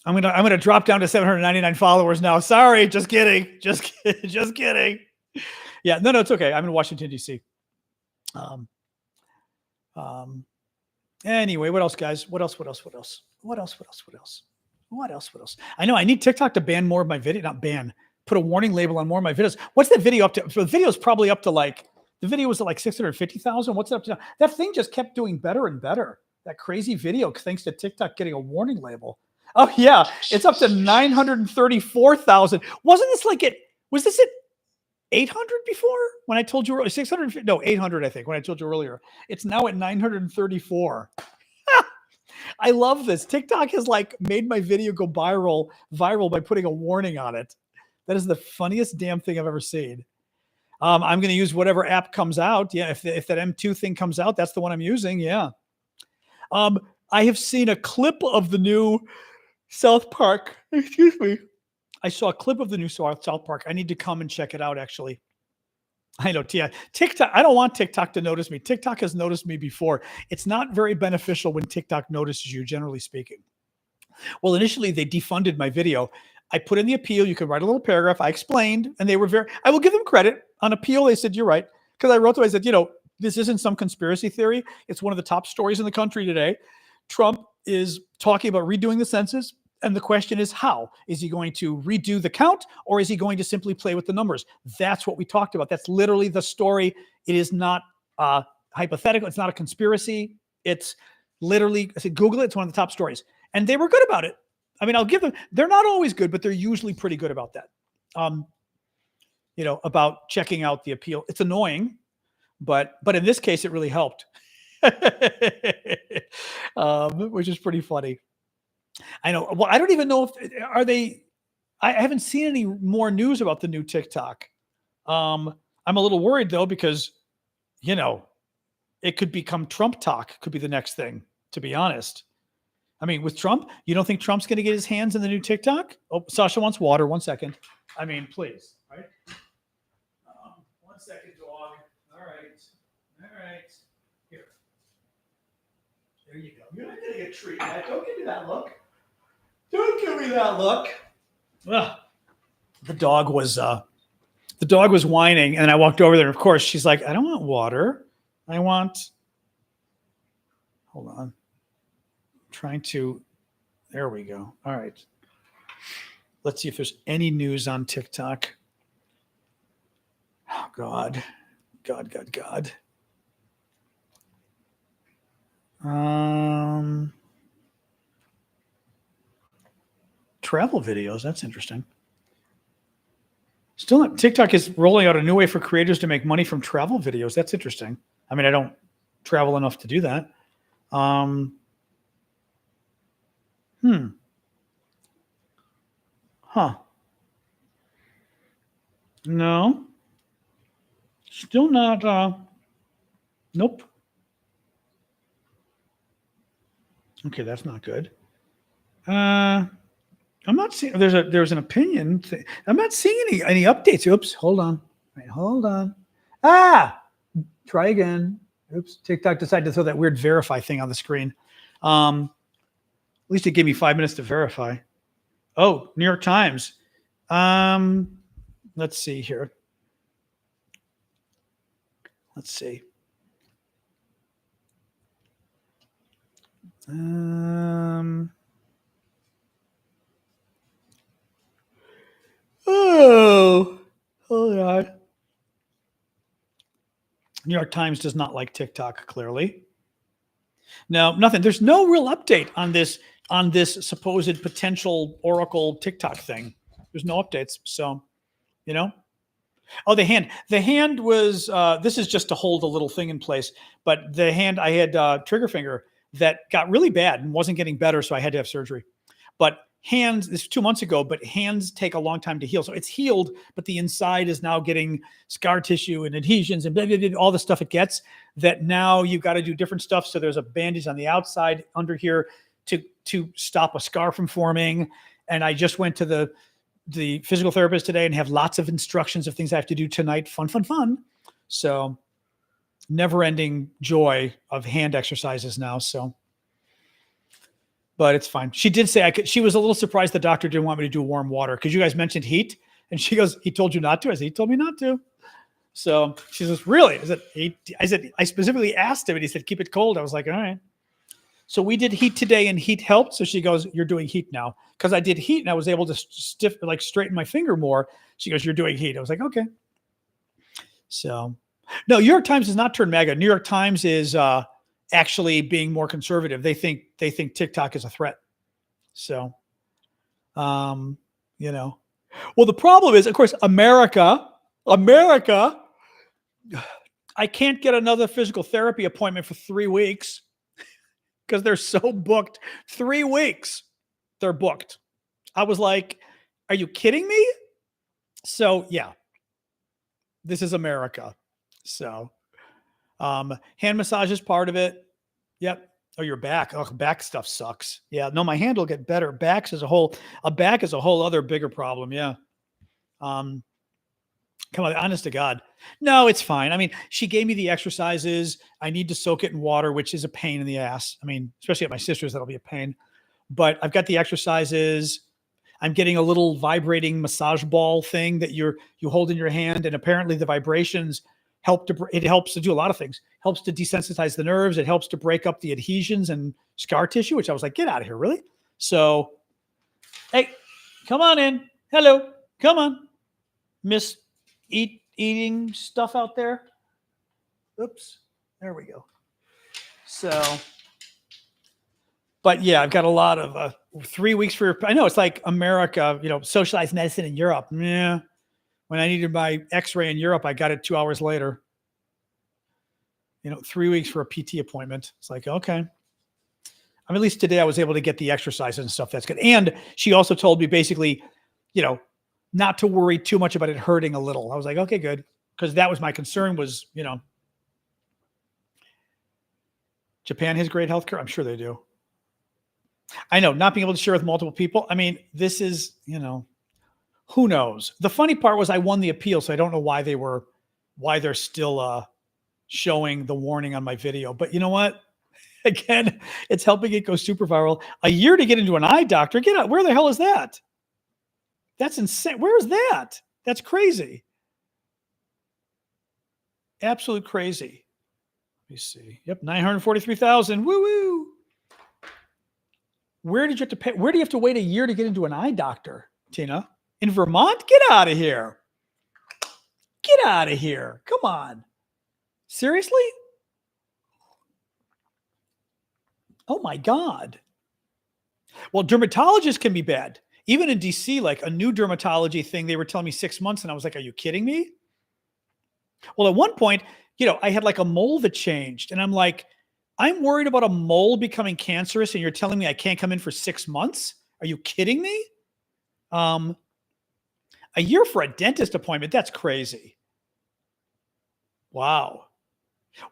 Speaker 1: gonna drop down to 799 followers now. Sorry, just kidding. Just kidding. Yeah, no, it's okay. I'm in Washington, D.C. Anyway, what else, guys? What else? I know I need TikTok to ban more of my video, not ban, put a warning label on more of my videos. What's that video up to? So the video is probably up to the video was at 650,000. What's it up to now? That thing just kept doing better and better. That crazy video, thanks to TikTok getting a warning label. Oh yeah, it's up to 934,000. Wasn't this was this at 800 before when I told you 600? No, 800, I think, when I told you earlier. It's now at 934. I love this. TikTok has made my video go viral by putting a warning on it. That is the funniest damn thing I've ever seen. I'm going to use whatever app comes out. Yeah, if that M2 thing comes out, that's the one I'm using. Yeah. I have seen a clip of the new South Park. Excuse me. I saw a clip of the new South Park. I need to come and check it out, actually. I know, TikTok. I don't want TikTok to notice me. TikTok has noticed me before. It's not very beneficial when TikTok notices you, generally speaking. Well, initially, they defunded my video. I put in the appeal. You can write a little paragraph. I explained, and they were I will give them credit. On appeal, they said, you're right. Because I wrote to them, I said, this isn't some conspiracy theory. It's one of the top stories in the country today. Trump is talking about redoing the census. And the question is, how? Is he going to redo the count, or is he going to simply play with the numbers? That's what we talked about. That's literally the story. It is not hypothetical. It's not a conspiracy. It's literally, I said, Google it. It's one of the top stories. And they were good about it. I mean, I'll give them, they're not always good, but they're usually pretty good about that. About checking out the appeal. It's annoying, but in this case, it really helped, which is pretty funny. I know. Well, I don't even know I haven't seen any more news about the new TikTok. I'm a little worried though, because, it could become Trump talk, could be the next thing, to be honest. I mean, with Trump, you don't think Trump's going to get his hands in the new TikTok? Oh, Sasha wants water. 1 second. I mean, please. Right? 1 second, dog. All right. Here. There you go. You're not getting a treat yet. Don't give me that look. Ugh. The dog was whining, and I walked over there. Of course, she's like, I don't want water. Hold on. There we go. All right. Let's see if there's any news on TikTok. Oh, God. Travel videos. That's interesting. Still not. TikTok is rolling out a new way for creators to make money from travel videos. That's interesting. I mean, I don't travel enough to do that. No. Still not. Nope. Okay, that's not good. I'm not seeing. There's an opinion thing. I'm not seeing any updates. Oops. Hold on. Wait, hold on. Try again. Oops. TikTok decided to throw that weird verify thing on the screen. At least it gave me 5 minutes to verify. Oh, New York Times. Let's see here. Let's see. Oh, hold on. New York Times does not like TikTok, clearly. No, nothing. There's no real update on this supposed potential Oracle TikTok thing. There's no updates. So, Oh, the hand. The hand was, this is just to hold a little thing in place. But the hand, I had trigger finger that got really bad and wasn't getting better, so I had to have surgery. But hands, this is 2 months ago, but hands take a long time to heal. So it's healed, but the inside is now getting scar tissue and adhesions and blah, blah, blah, all the stuff it gets, that now you've got to do different stuff. So there's a bandage on the outside under here to stop a scar from forming. And I just went to the physical therapist today and have lots of instructions of things I have to do tonight. Fun, fun, fun. So never ending joy of hand exercises now. So, but it's fine. She did say she was a little surprised the doctor didn't want me to do warm water because you guys mentioned heat. And she goes, he told you not to? I said, he told me not to. So she says, really? I said, I specifically asked him and he said, keep it cold. I was like, all right. So we did heat today and heat helped. So she goes, you're doing heat now. Because I did heat and I was able to straighten my finger more. She goes, you're doing heat. I was like, okay. So no, New York Times does not turn MAGA. New York Times is actually being more conservative. They think TikTok is a threat. So, you know, well, the problem is, of course, America, I can't get another physical therapy appointment for 3 weeks because they're so booked. 3 weeks, they're booked. I was like, are you kidding me? So yeah, this is America. So hand massage is part of it. Yep. Oh, your back. Oh, back stuff sucks. Yeah. No, my hand will get better. Back is a whole other bigger problem. Yeah. Come on, honest to God. No, it's fine. I mean, she gave me the exercises. I need to soak it in water, which is a pain in the ass. I mean, especially at my sister's, that'll be a pain. But I've got the exercises. I'm getting a little vibrating massage ball thing that you hold in your hand, and apparently the vibrations it helps to do a lot of things. Helps to desensitize the nerves. It helps to break up the adhesions and scar tissue, which I was like, get out of here, really? So, hey, come on in. Hello, come on, Miss eating stuff out there. Oops, there we go. So, but yeah, I've got a lot of 3 weeks for. I know it's like America, socialized medicine in Europe. Yeah. When I needed my X-ray in Europe, I got it 2 hours later. 3 weeks for a PT appointment. It's like, okay. I mean, at least today I was able to get the exercises and stuff. That's good. And she also told me basically, not to worry too much about it hurting a little. I was like, okay, good. Because that was my concern was, Japan has great healthcare. I'm sure they do. I know, not being able to share with multiple people. I mean, this is, who knows? The funny part was I won the appeal, so I don't know why they're still showing the warning on my video. But you know what? Again, it's helping it go super viral. A year to get into an eye doctor. Get out. Where the hell is that? That's insane. Where is that? That's crazy. Absolute crazy. Let me see. Yep, 943,000. Woo woo. Where did you have to pay? Where do you have to wait a year to get into an eye doctor, Tina? In Vermont? Get out of here. Get out of here. Come on. Seriously? Oh my God. Well, dermatologists can be bad. Even in DC, like a new dermatology thing, they were telling me 6 months, and I was like, are you kidding me? Well, at one point, I had like a mole that changed, and I'm like, I'm worried about a mole becoming cancerous, and you're telling me I can't come in for 6 months? Are you kidding me? A year for a dentist appointment, that's crazy. Wow.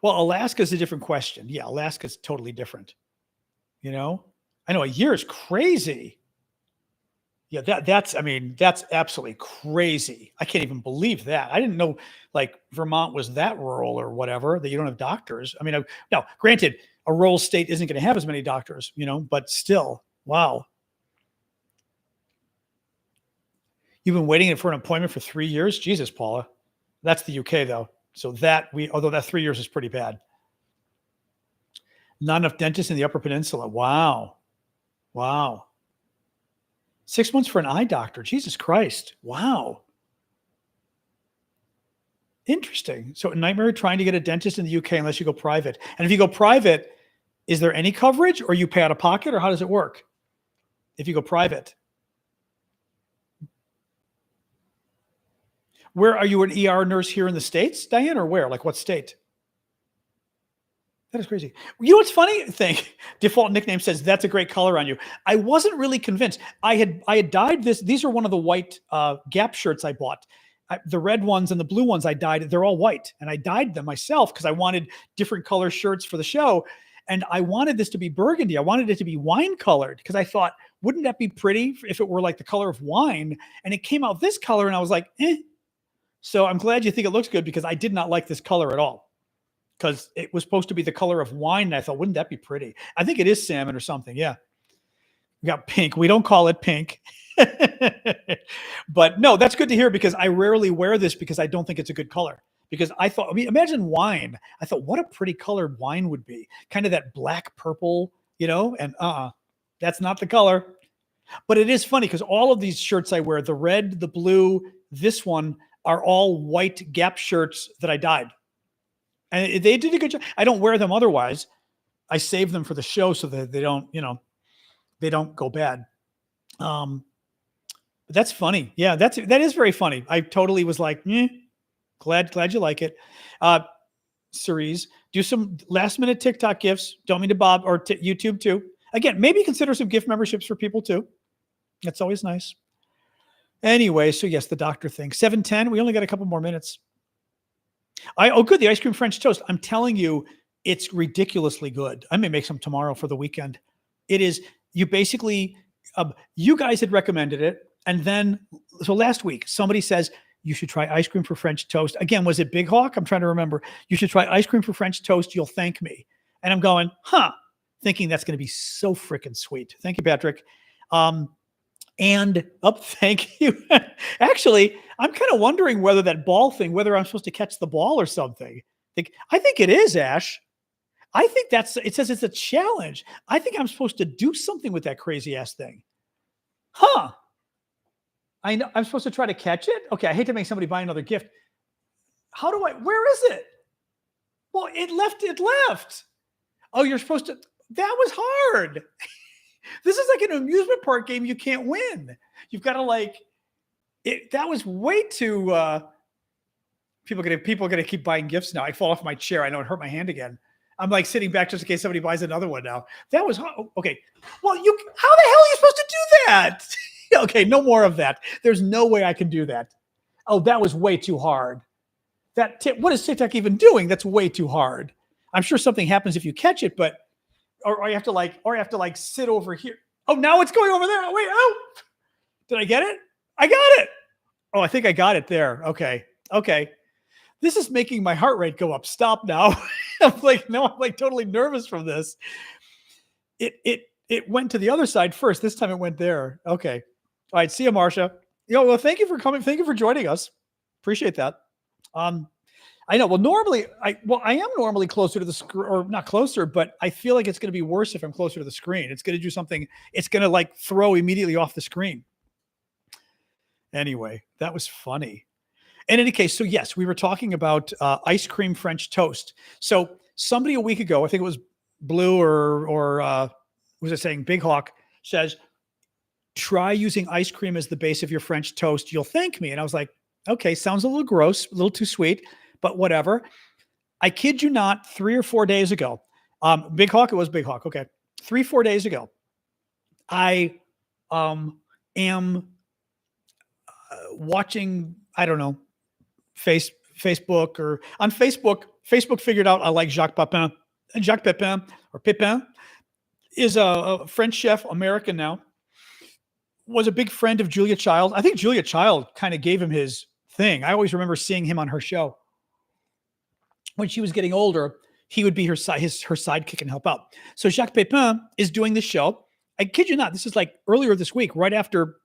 Speaker 1: Well, Alaska's a different question. Yeah, Alaska's totally different. I know a year is crazy. Yeah, that's absolutely crazy. I can't even believe that. I didn't know like Vermont was that rural or whatever, that you don't have doctors. I mean, now granted, a rural state isn't going to have as many doctors, but still, wow. You've been waiting for an appointment for 3 years? Jesus, Paula. That's the UK though. So although that 3 years is pretty bad. Not enough dentists in the Upper Peninsula. Wow. 6 months for an eye doctor. Jesus Christ. Wow. Interesting. So a nightmare trying to get a dentist in the UK unless you go private. And if you go private, is there any coverage or you pay out of pocket, or how does it work if you go private? Where are you, an ER nurse here in the States, Diane, or where? Like what state? That is crazy. You know what's funny thing? Default nickname says that's a great color on you. I wasn't really convinced. I had dyed this. These are one of the white Gap shirts I bought. The red ones and the blue ones I dyed. They're all white, and I dyed them myself because I wanted different color shirts for the show. And I wanted this to be burgundy. I wanted it to be wine colored because I thought, wouldn't that be pretty if it were like the color of wine? And it came out this color, and I was like, eh. So I'm glad you think it looks good because I did not like this color at all. Because it was supposed to be the color of wine. And I thought, wouldn't that be pretty? I think it is salmon or something. Yeah. We got pink. We don't call it pink. But no, that's good to hear because I rarely wear this because I don't think it's a good color. Because I thought, I mean, imagine wine. I thought, what a pretty colored wine would be. Kind of that black purple, and that's not the color. But it is funny because all of these shirts I wear, the red, the blue, this one, are all white Gap shirts that I dyed. And they did a good job. I don't wear them otherwise. I save them for the show so that they don't, they don't go bad. But that's funny. Yeah, that is very funny. I totally was like, glad you like it. Cerise, do some last minute TikTok gifts. Don't mean to Bob or YouTube too. Again, maybe consider some gift memberships for people too. That's always nice. Anyway, so yes, the doctor thing. 7:10. We only got a couple more minutes. Good. The ice cream French toast. I'm telling you, it's ridiculously good. I may make some tomorrow for the weekend. It is. You basically, you guys had recommended it. And then, so last week, somebody says, you should try ice cream for French toast. Again, was it Big Hawk? I'm trying to remember. You should try ice cream for French toast. You'll thank me. And I'm going, thinking that's going to be so freaking sweet. Thank you, Patrick. Thank you. Actually, I'm kind of wondering whether that ball thing, whether I'm supposed to catch the ball or something. I think it is, Ash. I think it says it's a challenge. I think I'm supposed to do something with that crazy ass thing. I know I'm supposed to try to catch it. Okay. I hate to make somebody buy another gift. Where is it? Well, it left. Oh, you're supposed to, that was hard. This is like an amusement park game you can't win. You've got to that was way too, people are going to keep buying gifts now. I fall off my chair. I know it hurt my hand again. I'm like sitting back just in case somebody buys another one now. That was hard. Okay. Well, how the hell are you supposed to do that? Okay. No more of that. There's no way I can do that. Oh, that was way too hard. What is TikTok even doing? That's way too hard. I'm sure something happens if you catch it, but or you have to sit over here. Oh, now it's going over there. Oh, wait. Oh, did I get it? I got it. Oh, I think I got it there. Okay. This is making my heart rate go up. Stop now. I'm like totally nervous from this. It went to the other side first. This time it went there. Okay. All right. See you, Marcia. Well, thank you for coming. Thank you for joining us. Appreciate that. I know. Well, normally, I am normally closer to the screen, or not closer, but I feel like it's going to be worse if I'm closer to the screen. It's going to do something. It's going to throw immediately off the screen. Anyway, that was funny. In any case, so yes, we were talking about ice cream French toast. So somebody a week ago, I think it was Blue or was it saying Big Hawk, says, try using ice cream as the base of your French toast. You'll thank me. And I was like, okay, sounds a little gross, a little too sweet. But whatever. I kid you not, 3 or 4 days ago, Big Hawk, it was Big Hawk. Okay. 3-4 days ago, I am watching, I don't know, Facebook or on Facebook figured out I like Jacques Pepin. And Jacques Pepin or Pepin is a French chef, American now, was a big friend of Julia Child. I think Julia Child kind of gave him his thing. I always remember seeing him on her show. When she was getting older, he would be her sidekick and help out. So Jacques Pepin is doing this show. I kid you not. This is like earlier this week, right after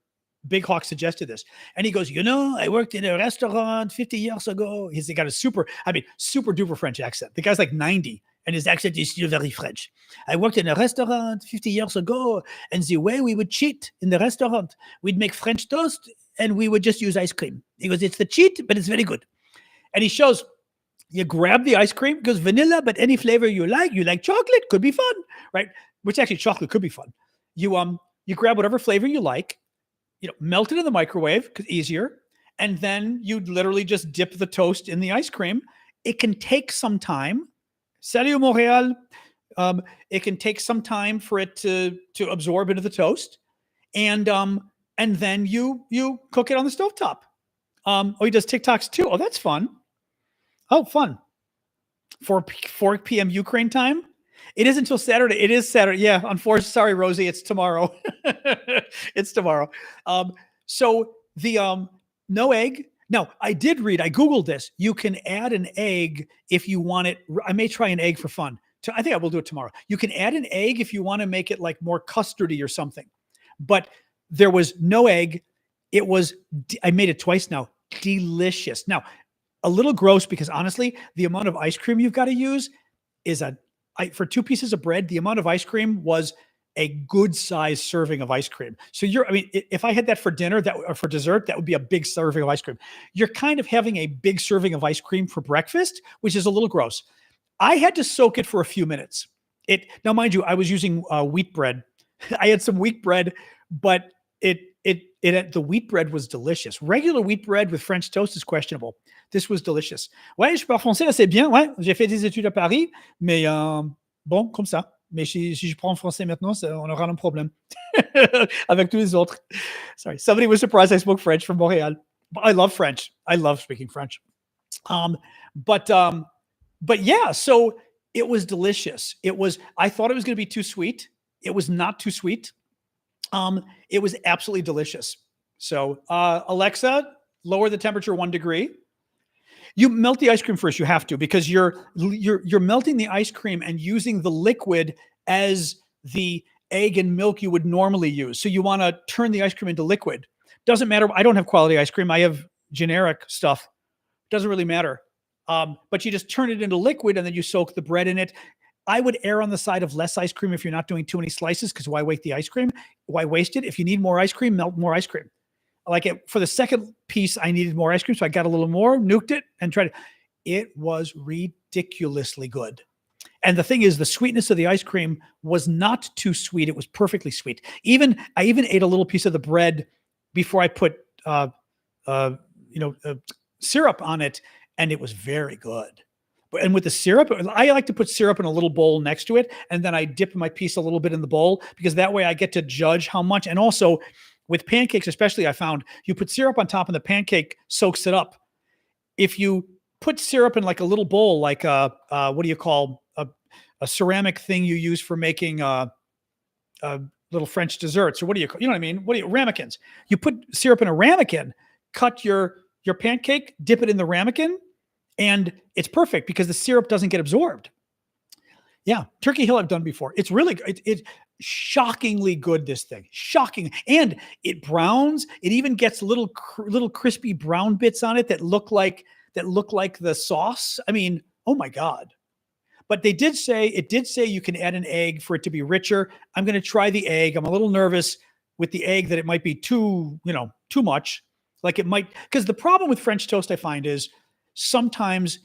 Speaker 1: Big Hawk suggested this. And he goes, I worked in a restaurant 50 years ago. He's got a super duper French accent. The guy's like 90 and his accent is still very French. I worked in a restaurant 50 years ago. And the way we would cheat in the restaurant, we'd make French toast and we would just use ice cream. He goes, it's the cheat, but it's very good. And he shows, you grab the ice cream, goes vanilla, but any flavor you like chocolate, could be fun, right? Which actually chocolate could be fun. You grab whatever flavor you like, melt it in the microwave because easier. And then you literally just dip the toast in the ice cream. It can take some time. Salut Montréal. It can take some time for it to absorb into the toast, and then you cook it on the stovetop. He does TikToks too. Oh, that's fun. Oh, fun. 4 p.m. Ukraine time. It is until Saturday. It is Saturday. Yeah, unfortunately, sorry, Rosie, it's tomorrow. It's tomorrow. So the no egg. No, I did read. I googled this. You can add an egg if you want it. I may try an egg for fun. I think I will do it tomorrow. You can add an egg if you want to make it like more custardy or something. But there was no egg. It was. I made it twice now. Delicious. Now, a little gross because honestly, the amount of ice cream you've got to use is for 2 pieces of bread, the amount of ice cream was a good size serving of ice cream. So if I had that for dinner, or for dessert, that would be a big serving of ice cream. You're kind of having a big serving of ice cream for breakfast, which is a little gross. I had to soak it for a few minutes. Now, mind you, I was using wheat bread. I had some wheat bread, but the wheat bread was delicious. Regular wheat bread with French toast is questionable. This was delicious. Ouais, je parle français assez bien. Ouais, j'ai fait des études à Paris, mais bon, comme ça. Mais si je prends français maintenant, on aura un problème avec tous les autres. Sorry, somebody was surprised I spoke French from Montréal. I love French. I love speaking French. But yeah, so it was delicious. I thought it was going to be too sweet. It was not too sweet. It was absolutely delicious. So, Alexa, lower the temperature 1 degree. You melt the ice cream first. You have to, because you're melting the ice cream and using the liquid as the egg and milk you would normally use. So you want to turn the ice cream into liquid. Doesn't matter. I don't have quality ice cream. I have generic stuff. Doesn't really matter. But you just turn it into liquid and then you soak the bread in it. I would err on the side of less ice cream if you're not doing too many slices, because why waste the ice cream? Why waste it? If you need more ice cream, melt more ice cream. Like for the second piece, I needed more ice cream, so I got a little more, nuked it, and tried it. It was ridiculously good. And the thing is, the sweetness of the ice cream was not too sweet. It was perfectly sweet. I even ate a little piece of the bread before I put syrup on it, and it was very good. And with the syrup, I like to put syrup in a little bowl next to it, and then I dip my piece a little bit in the bowl, because that way I get to judge how much. And also with pancakes, especially, I found you put syrup on top and the pancake soaks it up. If you put syrup in like a little bowl, like what do you call a ceramic thing you use for making little French desserts, or what do you call, you know what I mean? Ramekins. You put syrup in a ramekin, cut your pancake, dip it in the ramekin, and it's perfect because the syrup doesn't get absorbed. Yeah, Turkey Hill I've done before. It's really it's shockingly good, this thing. Shocking. And it browns. It even gets little crispy brown bits on it that look like the sauce. I mean, oh my God. But it did say you can add an egg for it to be richer. I'm going to try the egg. I'm a little nervous with the egg that it might be too much. Like it might, because the problem with French toast I find is sometimes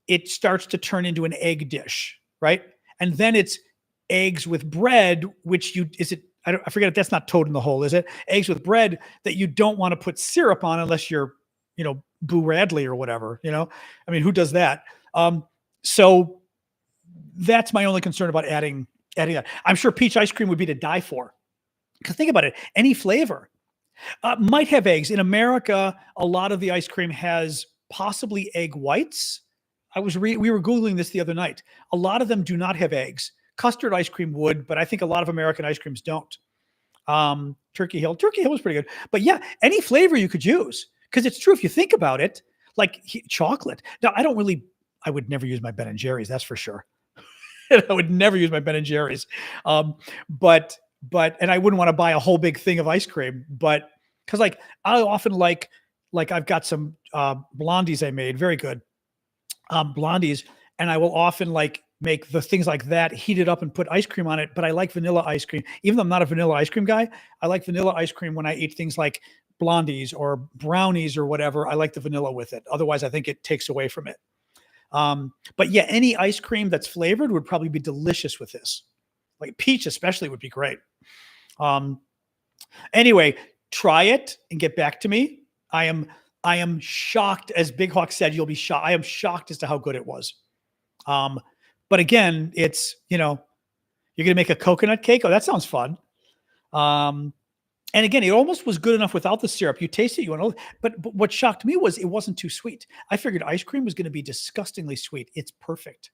Speaker 1: it starts to turn into an egg dish, right? And then it's eggs with bread, I forget if that's not toad in the hole, is it? Eggs with bread that you don't want to put syrup on unless you're, Boo Radley or whatever, I mean, who does that? So that's my only concern about adding that. I'm sure peach ice cream would be to die for. Because think about it, any flavor might have eggs. In America, a lot of the ice cream has possibly egg whites. We were Googling this the other night. A lot of them do not have eggs. Custard ice cream would, but I think a lot of American ice creams don't. Turkey Hill was pretty good. But yeah, any flavor you could use. Because it's true, if you think about it, like chocolate. Now, I would never use my Ben & Jerry's, that's for sure. I would never use my Ben & Jerry's. But I wouldn't want to buy a whole big thing of ice cream. But because I often like I've got some blondies I made, very good. Blondies, and I will often make the things like that, heat it up and put ice cream on it. But I like vanilla ice cream. Even though I'm not a vanilla ice cream guy, I like vanilla ice cream when I eat things like blondies or brownies or whatever. I like the vanilla with it. Otherwise, I think it takes away from it. But yeah, any ice cream that's flavored would probably be delicious with this. Like peach especially would be great. Anyway, try it and get back to me. I am shocked, as Big Hawk said, you'll be shocked. I am shocked as to how good it was. But again, it's, you're going to make a coconut cake. Oh, that sounds fun. And again, it almost was good enough without the syrup. You taste it, but what shocked me was it wasn't too sweet. I figured ice cream was going to be disgustingly sweet. It's perfect.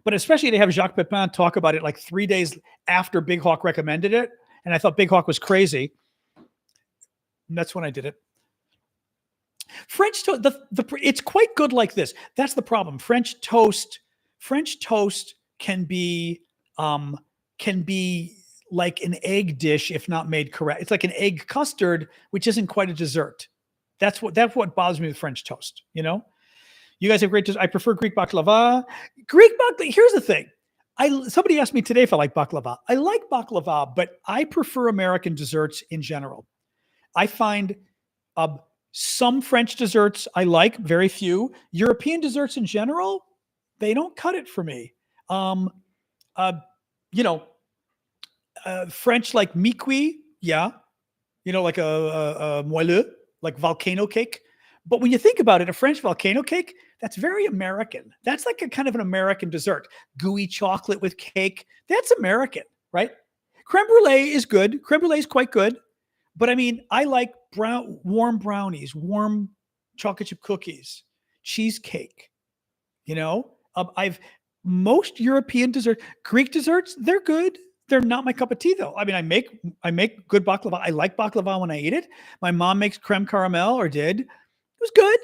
Speaker 1: But especially to have Jacques Pepin talk about it like 3 days after Big Hawk recommended it. And I thought Big Hawk was crazy. And that's when I did it. French toast, it's quite good like this. That's the problem. French toast can be like an egg dish if not made correct. It's like an egg custard, which isn't quite a dessert. That's what bothers me with French toast. You guys have great desserts. I prefer Greek baklava. Here's the thing. Somebody asked me today if I like baklava. I like baklava, but I prefer American desserts in general. I find some French desserts I like, very few. European desserts in general, they don't cut it for me. French like miqui, yeah. Like a moelleux, like volcano cake. But when you think about it, a French volcano cake, that's very American. That's like a kind of an American dessert. Gooey chocolate with cake. That's American, right? Creme brulee is good. Creme brulee is quite good. But I mean, I like warm brownies, warm chocolate chip cookies, cheesecake. Most European desserts, Greek desserts, they're good. They're not my cup of tea, though. I mean, I make good baklava. I like baklava when I eat it. My mom makes creme caramel, or did. It was good.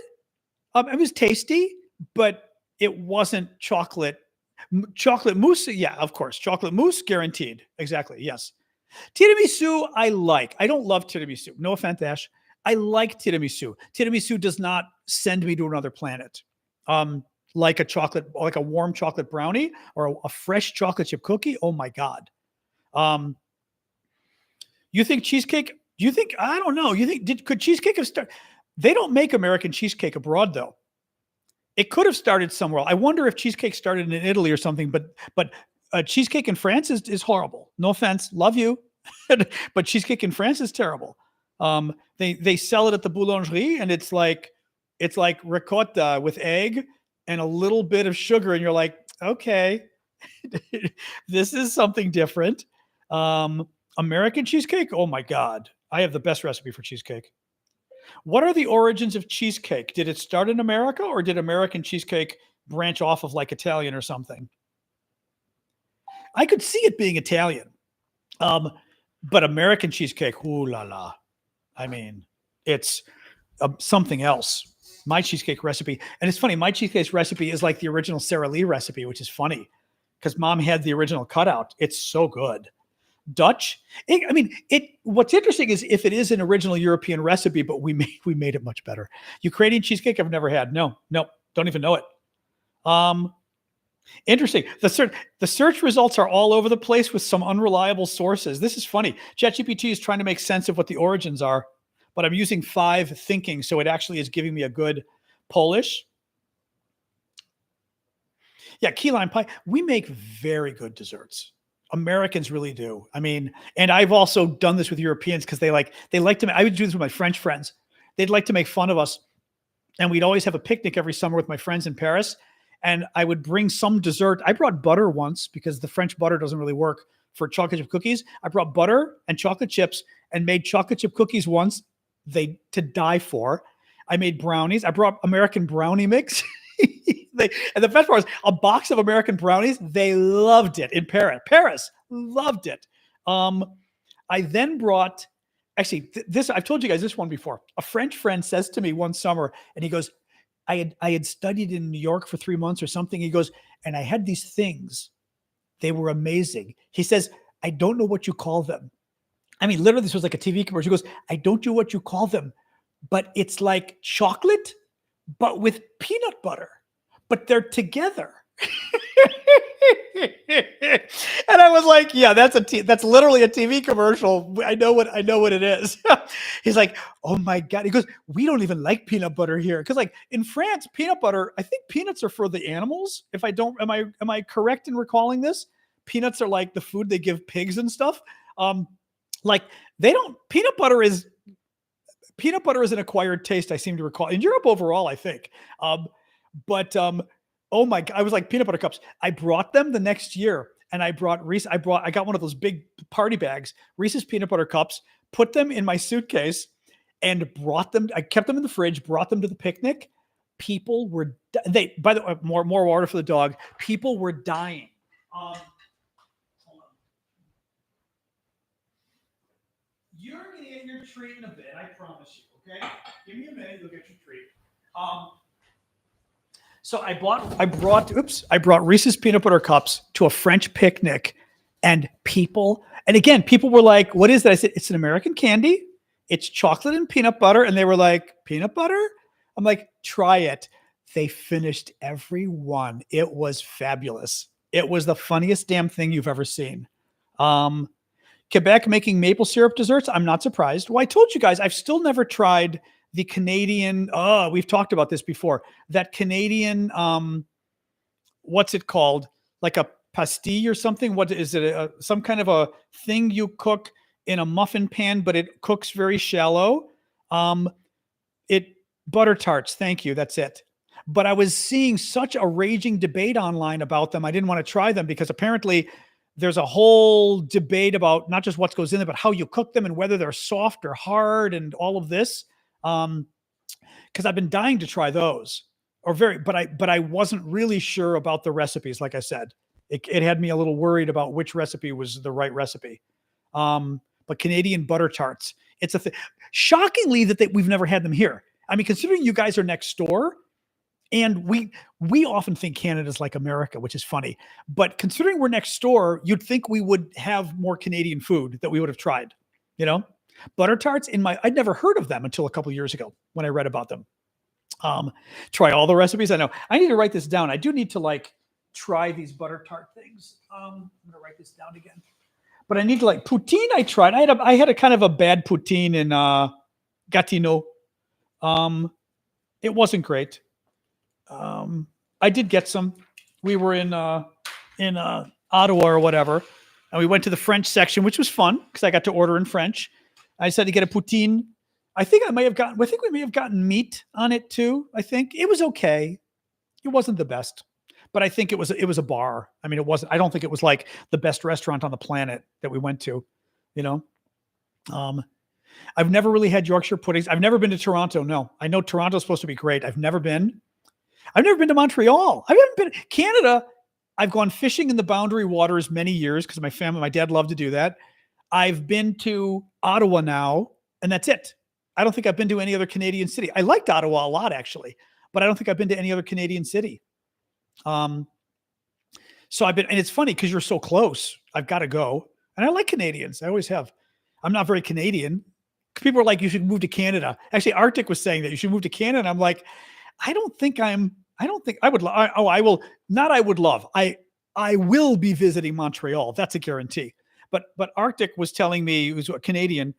Speaker 1: It was tasty, but it wasn't chocolate mousse. Yeah, of course, chocolate mousse guaranteed. Exactly. Yes. Tiramisu, I like. I don't love tiramisu. No offense, Ash. I like tiramisu. Tiramisu does not send me to another planet. Like a warm chocolate brownie or a fresh chocolate chip cookie. Oh my God. You think cheesecake? Do you think, I don't know. Could cheesecake have started? They don't make American cheesecake abroad, though. It could have started somewhere. I wonder if cheesecake started in Italy or something, but cheesecake in France is horrible. No offense. Love you. But cheesecake in France is terrible. They sell it at the boulangerie, and it's like ricotta with egg and a little bit of sugar. And you're like, okay, this is something different. American cheesecake. Oh my God. I have the best recipe for cheesecake. What are the origins of cheesecake? Did it start in America, or did American cheesecake branch off of like Italian or something? I could see it being Italian. But American cheesecake, ooh la la. I mean, it's something else. My cheesecake recipe. And it's funny, my cheesecake recipe is like the original Sara Lee recipe, which is funny because Mom had the original cutout. It's so good. Dutch. What's interesting is if it is an original European recipe, but we made it much better. Ukrainian cheesecake I've never had. No, don't even know it. Interesting. The search results are all over the place with some unreliable sources. This is funny. ChatGPT is trying to make sense of what the origins are, but I'm using 5 thinking, so it actually is giving me a good Polish. Yeah, key lime pie. We make very good desserts. Americans really do. I mean, and I've also done this with Europeans because they like to. I would do this with my French friends. They'd like to make fun of us, and we'd always have a picnic every summer with my friends in Paris. And I would bring some dessert. I brought butter once because the French butter doesn't really work for chocolate chip cookies. I brought butter and chocolate chips and made chocolate chip cookies once. They to die for. I made brownies. I brought American brownie mix. And the best part was a box of American brownies. They loved it in Paris. Paris loved it. I then brought, actually, this, I've told you guys this one before. A French friend says to me one summer, and he goes, I had studied in New York for 3 months or something. He goes, and I had these things. They were amazing. He says, I don't know what you call them. I mean, literally, this was like a TV commercial. He goes, I don't know what you call them, but it's like chocolate, but with peanut butter, but they're together. And I was like, yeah, that's literally a TV commercial. I know what it is. He's like, oh my God. He goes, we don't even like peanut butter here. Cause like in France, peanut butter, I think peanuts are for the animals. Am I correct in recalling this? Peanuts are like the food they give pigs and stuff. Peanut butter is an acquired taste. I seem to recall in Europe overall, I think. But Oh my God. I was like peanut butter cups. I brought them the next year and I brought Reese. I got one of those big party bags, Reese's peanut butter cups, put them in my suitcase and brought them. I kept them in the fridge, brought them to the picnic. People were, by the way, more water for the dog. People were dying. Hold on. You're going to get your treat in a bit. I promise you. Okay. Give me a minute. You'll get your treat. So I brought Reese's peanut butter cups to a French picnic and people were like, what is that? I said, it's an American candy. It's chocolate and peanut butter. And they were like, peanut butter? I'm like, try it. They finished every one. It was fabulous. It was the funniest damn thing you've ever seen. Quebec making maple syrup desserts. I'm not surprised. Well, I told you guys, I've still never tried the Canadian, we've talked about this before, that Canadian, what's it called? Like a pastille or something? What is it? Some kind of a thing you cook in a muffin pan, but it cooks very shallow. Butter tarts. Thank you. That's it. But I was seeing such a raging debate online about them. I didn't want to try them because apparently there's a whole debate about not just what goes in there, but how you cook them and whether they're soft or hard and all of this. Because I've been dying to try those, but I wasn't really sure about the recipes. Like I said, it had me a little worried about which recipe was the right recipe. But Canadian butter tarts, it's a thing. Shockingly that we've never had them here. I mean, considering you guys are next door, and we often think Canada's like America, which is funny. But considering we're next door, you'd think we would have more Canadian food that we would have tried, you know? Butter tarts I'd never heard of them until a couple of years ago when I read about them. Try all the recipes. I know I need to write this down. I do need to try these butter tart things. I'm going to write this down again, but I need to poutine. I tried, I had a kind of a bad poutine in, Gatineau. It wasn't great. I did get some, we were in Ottawa or whatever. And we went to the French section, which was fun because I got to order in French. I decided to get a poutine. I think we may have gotten meat on it too. I think it was okay. It wasn't the best, but I think it was a bar. I mean, I don't think it was like the best restaurant on the planet that we went to, you know? I've never really had Yorkshire puddings. I've never been to Toronto. No, I know Toronto's supposed to be great. I've never been to Montreal. I haven't been Canada. I've gone fishing in the Boundary Waters many years because my dad loved to do that. I've been to Ottawa now, and that's it. I don't think I've been to any other Canadian city. I liked Ottawa a lot, actually, but I don't think I've been to any other Canadian city. So and it's funny because you're so close. I've got to go. And I like Canadians. I always have. I'm not very Canadian. People are like, you should move to Canada. Actually, Arctic was saying that you should move to Canada. And I'm like, I will be visiting Montreal. That's a guarantee. But Arctic was telling me, who's a Canadian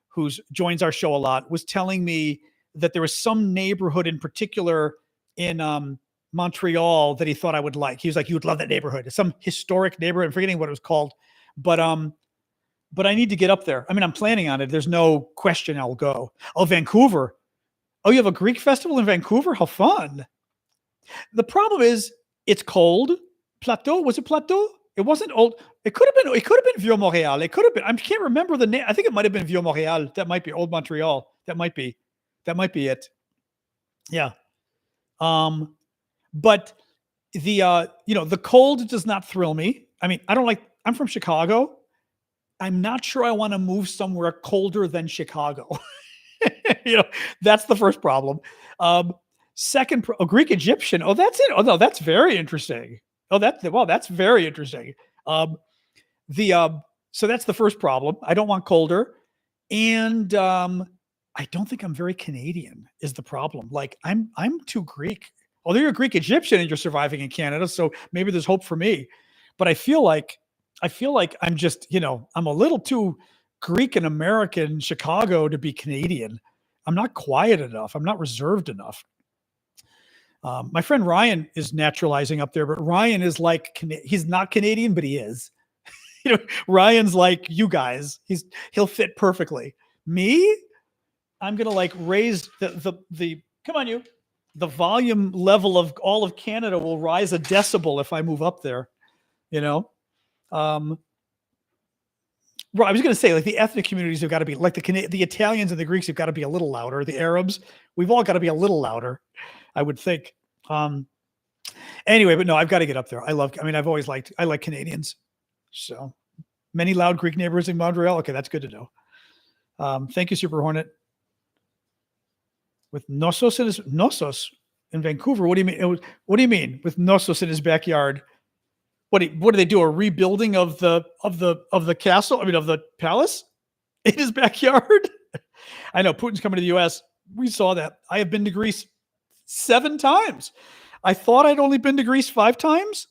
Speaker 1: who joins our show a lot, was telling me that there was some neighborhood in particular in Montreal that he thought I would like. He was like, you would love that neighborhood. It's some historic neighborhood. I'm forgetting what it was called. But I need to get up there. I mean, I'm planning on it. There's no question I'll go. Oh, Vancouver. Oh, you have a Greek festival in Vancouver? How fun. The problem is it's cold. Plateau. Was it Plateau? It wasn't old. It could have been Vieux-Montréal. It could have been. I can't remember the name. I think it might have been Vieux-Montréal. That might be Old Montreal. That might be it. Yeah. But the cold does not thrill me. I mean, I'm from Chicago. I'm not sure I want to move somewhere colder than Chicago. That's the first problem. Second, Greek Egyptian. Oh, that's it. Oh no, that's very interesting. Oh, that's very interesting. So that's the first problem. I don't want colder. And I don't think I'm very Canadian is the problem. Like I'm too Greek. Although you're a Greek Egyptian and you're surviving in Canada, so maybe there's hope for me. But I feel like I'm just, I'm a little too Greek and American Chicago to be Canadian. I'm not quiet enough. I'm not reserved enough. My friend Ryan is naturalizing up there, but Ryan is like, he's not Canadian, but he is. Ryan's like you guys. He'll fit perfectly. Me, I'm gonna raise the. Come on, you. the volume level of all of Canada will rise a decibel if I move up there, you know? Right, I was going to say, like, the ethnic communities have got to be like the Italians and the Greeks have got to be a little louder. The Arabs, we've all got to be a little louder, I would think. Anyway, but no, I've got to get up there. I like Canadians. So many loud Greek neighbors in Montreal. Okay, that's good to know. Thank you, Super Hornet. With Nossos in Vancouver, what do you mean? What do you mean with Nossos in his backyard? What do they do? A rebuilding of the castle? I mean, of the palace in his backyard? I know Putin's coming to the U.S. We saw that. I have been to Greece 7 times. I thought I'd only been to Greece 5 times,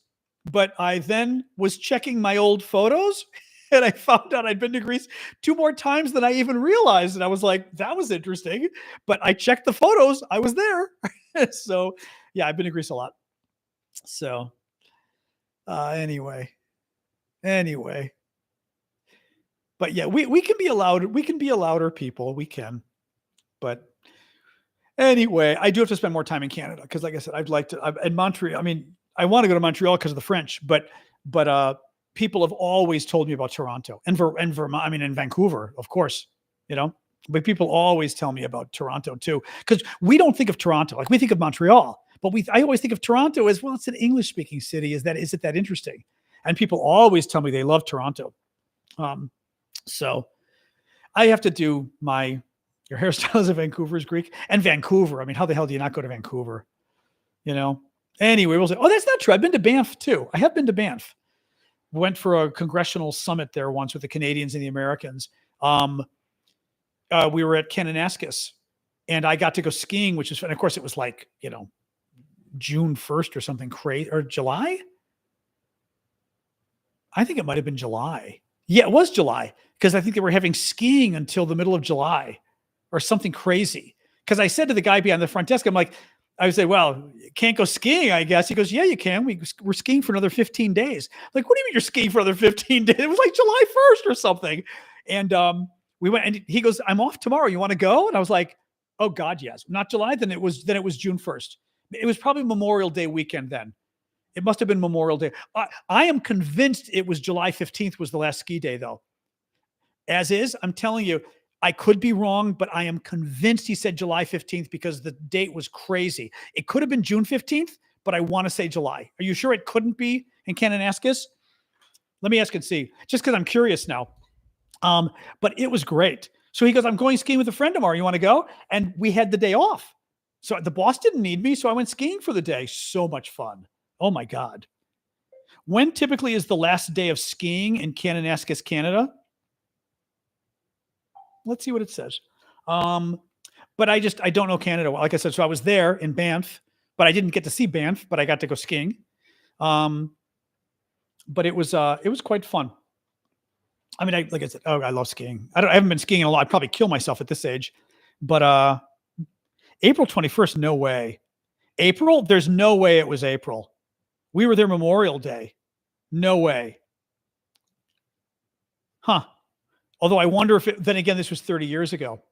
Speaker 1: but I then was checking my old photos and I found out I'd been to Greece 2 more times than I even realized. And I was like, that was interesting. But I checked the photos. I was there. So yeah, I've been to Greece a lot. So anyway, but yeah, we can be a louder people. We can, but anyway, I do have to spend more time in Canada because, like I said, I'd like to. In Montreal, I mean, I want to go to Montreal because of the French, but people have always told me about Toronto and Vermont. I mean, in Vancouver, of course, but people always tell me about Toronto too, because we don't think of Toronto like we think of Montreal, but I always think of Toronto as, well, it's an English-speaking city. Is it that interesting? And people always tell me they love Toronto. So I have to do your hairstyles in Vancouver is Greek, and Vancouver. I mean, how the hell do you not go to Vancouver? Anyway, we'll say, oh, that's not true. I've been to Banff too. I have been to Banff. Went for a congressional summit there once with the Canadians and the Americans. We were at Kananaskis, and I got to go skiing, which is fun. Of course, it was like, June 1st or something crazy, or July. I think it might have been July. Yeah, it was July, because I think they were having skiing until the middle of July or something crazy. Because I said to the guy behind the front desk, I would say, well, you can't go skiing, I guess. He goes, yeah, you can. We're skiing for another 15 days. Like, what do you mean you're skiing for another 15 days? It was like July 1st or something. And we went, and he goes, I'm off tomorrow. You want to go? And I was like, oh God, yes. Not July. Then it was June 1st. It was probably Memorial Day weekend then. It must have been Memorial Day. I am convinced it was July 15th was the last ski day, though. As is, I'm telling you, I could be wrong, but I am convinced he said July 15th because the date was crazy. It could have been June 15th, but I want to say July. Are you sure it couldn't be in Kananaskis? Let me ask and see, just because I'm curious now. But it was great. So he goes, I'm going skiing with a friend tomorrow. You want to go? And we had the day off. So the boss didn't need me, so I went skiing for the day. So much fun. Oh my God. When typically is the last day of skiing in Kananaskis, Canada? Let's see what it says. But I don't know Canada. Like I said, so I was there in Banff, but I didn't get to see Banff, but I got to go skiing. But it was quite fun. I mean, like I said, I love skiing. I haven't been skiing in a lot. I'd probably kill myself at this age, but April 21st, no way. April, there's no way it was April. We were there Memorial Day. No way. Huh. Although I wonder if then again, this was 30 years ago.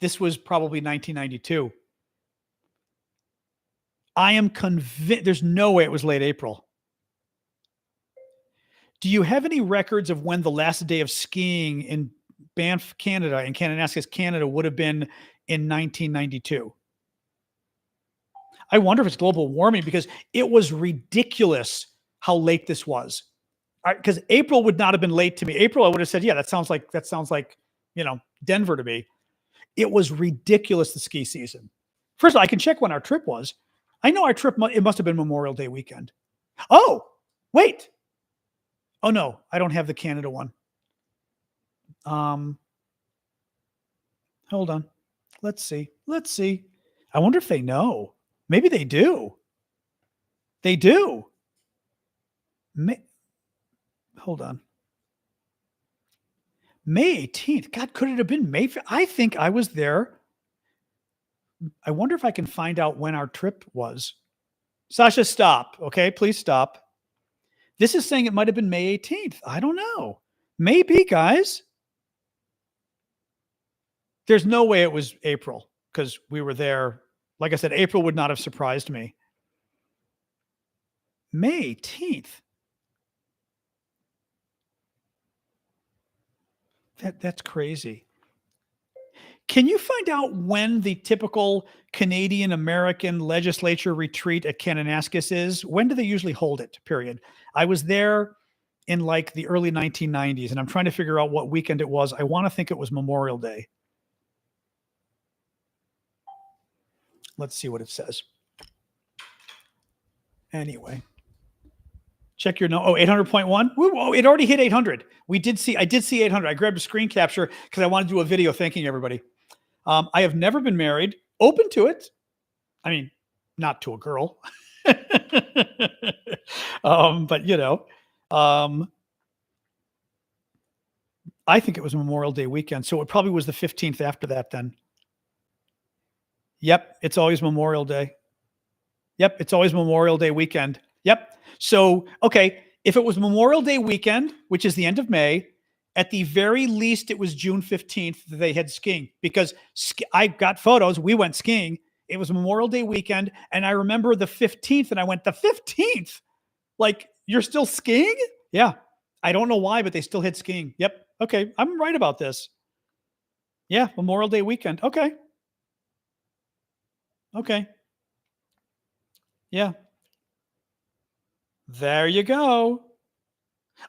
Speaker 1: This was probably 1992. I am convinced there's no way it was late April. Do you have any records of when the last day of skiing in Banff, Canada, in Kananaskis, Canada would have been in 1992? I wonder if it's global warming because it was ridiculous how late this was. Because April would not have been late to me. April, I would have said, yeah, that sounds like, Denver to me. It was ridiculous, the ski season. First of all, I can check when our trip was. I know our trip, it must have been Memorial Day weekend. Oh, wait. Oh no, I don't have the Canada one. Hold on. Let's see. I wonder if they know. Maybe they do. They do. Hold on. May 18th. God, could it have been May? I think I was there. I wonder if I can find out when our trip was. Sasha, stop. Okay, please stop. This is saying it might have been May 18th. I don't know. Maybe, guys. There's no way it was April because we were there Like I said, April would not have surprised me. May 18th. That's crazy. Can you find out when the typical Canadian American legislature retreat at Kananaskis is? When do they usually hold it? Period. I was there in like the early 1990s, and I'm trying to figure out what weekend it was. I want to think it was Memorial Day. Let's see what it says. Anyway, check your note. Oh, 800.1. Whoa, it already hit 800. I did see 800. I grabbed a screen capture because I wanted to do a video thanking everybody. I have never been married. Open to it. I mean, not to a girl. But you know, I think it was Memorial Day weekend. So it probably was the 15th after that then. Yep. It's always Memorial Day. Yep. It's always Memorial Day weekend. Yep. So, okay. If it was Memorial Day weekend, which is the end of May, at the very least, it was June 15th that they had skiing because I got photos. We went skiing. It was Memorial Day weekend. And I remember the 15th and I went, the 15th? Like, you're still skiing? Yeah. I don't know why, but they still had skiing. Yep. Okay. I'm right about this. Yeah. Memorial Day weekend. Okay. Okay. Yeah. There you go.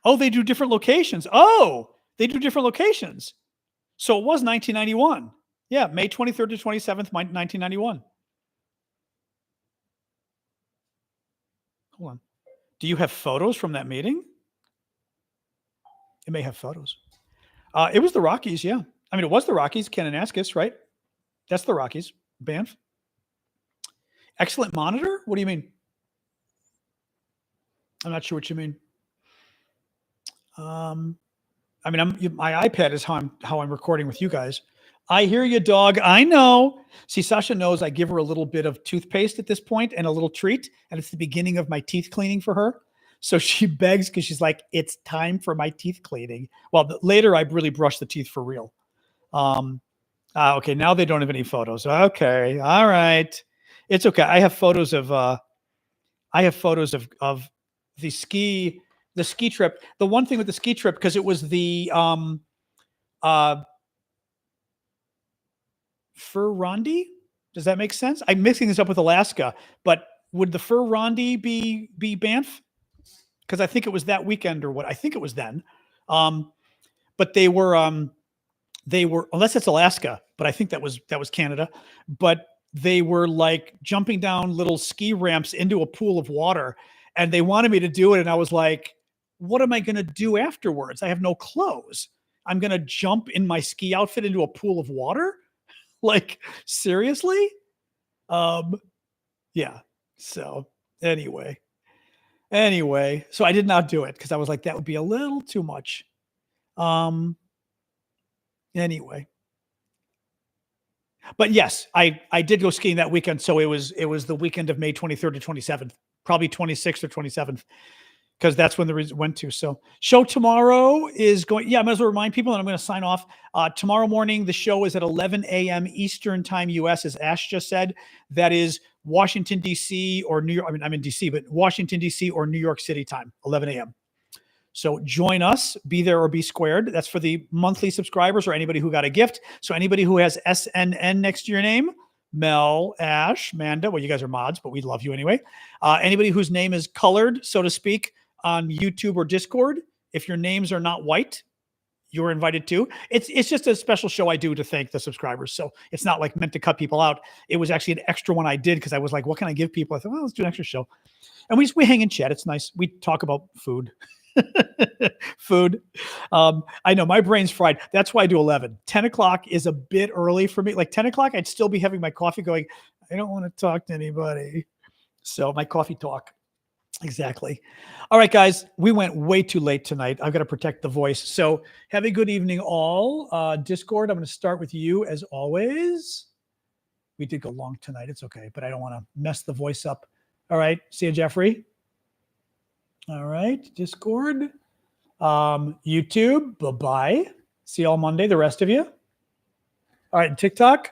Speaker 1: Oh, they do different locations. Oh, they do different locations. So it was 1991. Yeah, May 23rd to 27th, 1991. Hold on. Do you have photos from that meeting? It may have photos. It was the Rockies, yeah. I mean, it was the Rockies, Kananaskis, right? That's the Rockies, Banff. Excellent monitor? What do you mean? I'm not sure what you mean. I mean, my iPad is how I'm recording with you guys. I hear you, dog. I know. See, Sasha knows I give her a little bit of toothpaste at this point and a little treat, and it's the beginning of my teeth cleaning for her. So she begs because she's like, it's time for my teeth cleaning. Well, later I really brush the teeth for real. Okay, now they don't have any photos. Okay, all right, it's okay. I have photos of the ski trip. The one thing with the ski trip, because it was the Fur-Rondi. Does that make sense? I'm mixing this up with Alaska, but would the Fur-Rondi be Banff? Because I think it was that weekend or what. I think it was then. But they were unless it's Alaska, but I think that was Canada. But they were like jumping down little ski ramps into a pool of water, and they wanted me to do it, and I was like, what am I going to do afterwards? I have no clothes. I'm going to jump in my ski outfit into a pool of water? Like, seriously? Yeah. So anyway, so I did not do it because I was like, that would be a little too much. Anyway, but yes, I did go skiing that weekend. So it was the weekend of May 23rd to 27th, probably 26th or 27th, because that's when the went to. So show tomorrow is going. Yeah, I might as well remind people, and I'm going to sign off. Tomorrow morning, the show is at 11 a.m. Eastern time, US, as Ash just said. That is Washington, D.C. or New York. I mean, I'm in D.C., but Washington, D.C. or New York City time, 11 a.m. So join us, be there or be squared. That's for the monthly subscribers or anybody who got a gift. So anybody who has SNN next to your name, Mel, Ash, Manda, well, you guys are mods, but we love you anyway. Anybody whose name is colored, so to speak, on YouTube or Discord, if your names are not white, you're invited too. It's just a special show I do to thank the subscribers. So it's not like meant to cut people out. It was actually an extra one I did because I was like, what can I give people? I thought, well, let's do an extra show. And we hang and chat. It's nice. We talk about food. Food. I know my brain's fried. That's why I do 11. 10 o'clock is a bit early for me. Like 10 o'clock, I'd still be having my coffee going, I don't want to talk to anybody. So my coffee talk. Exactly. All right, guys, we went way too late tonight. I've got to protect the voice. So have a good evening, all. Discord, I'm going to start with you as always. We did go long tonight. It's okay, but I don't want to mess the voice up. All right. See you, Jeffrey. All right. Discord. YouTube. Bye-bye. See you all Monday, the rest of you. All right. TikTok.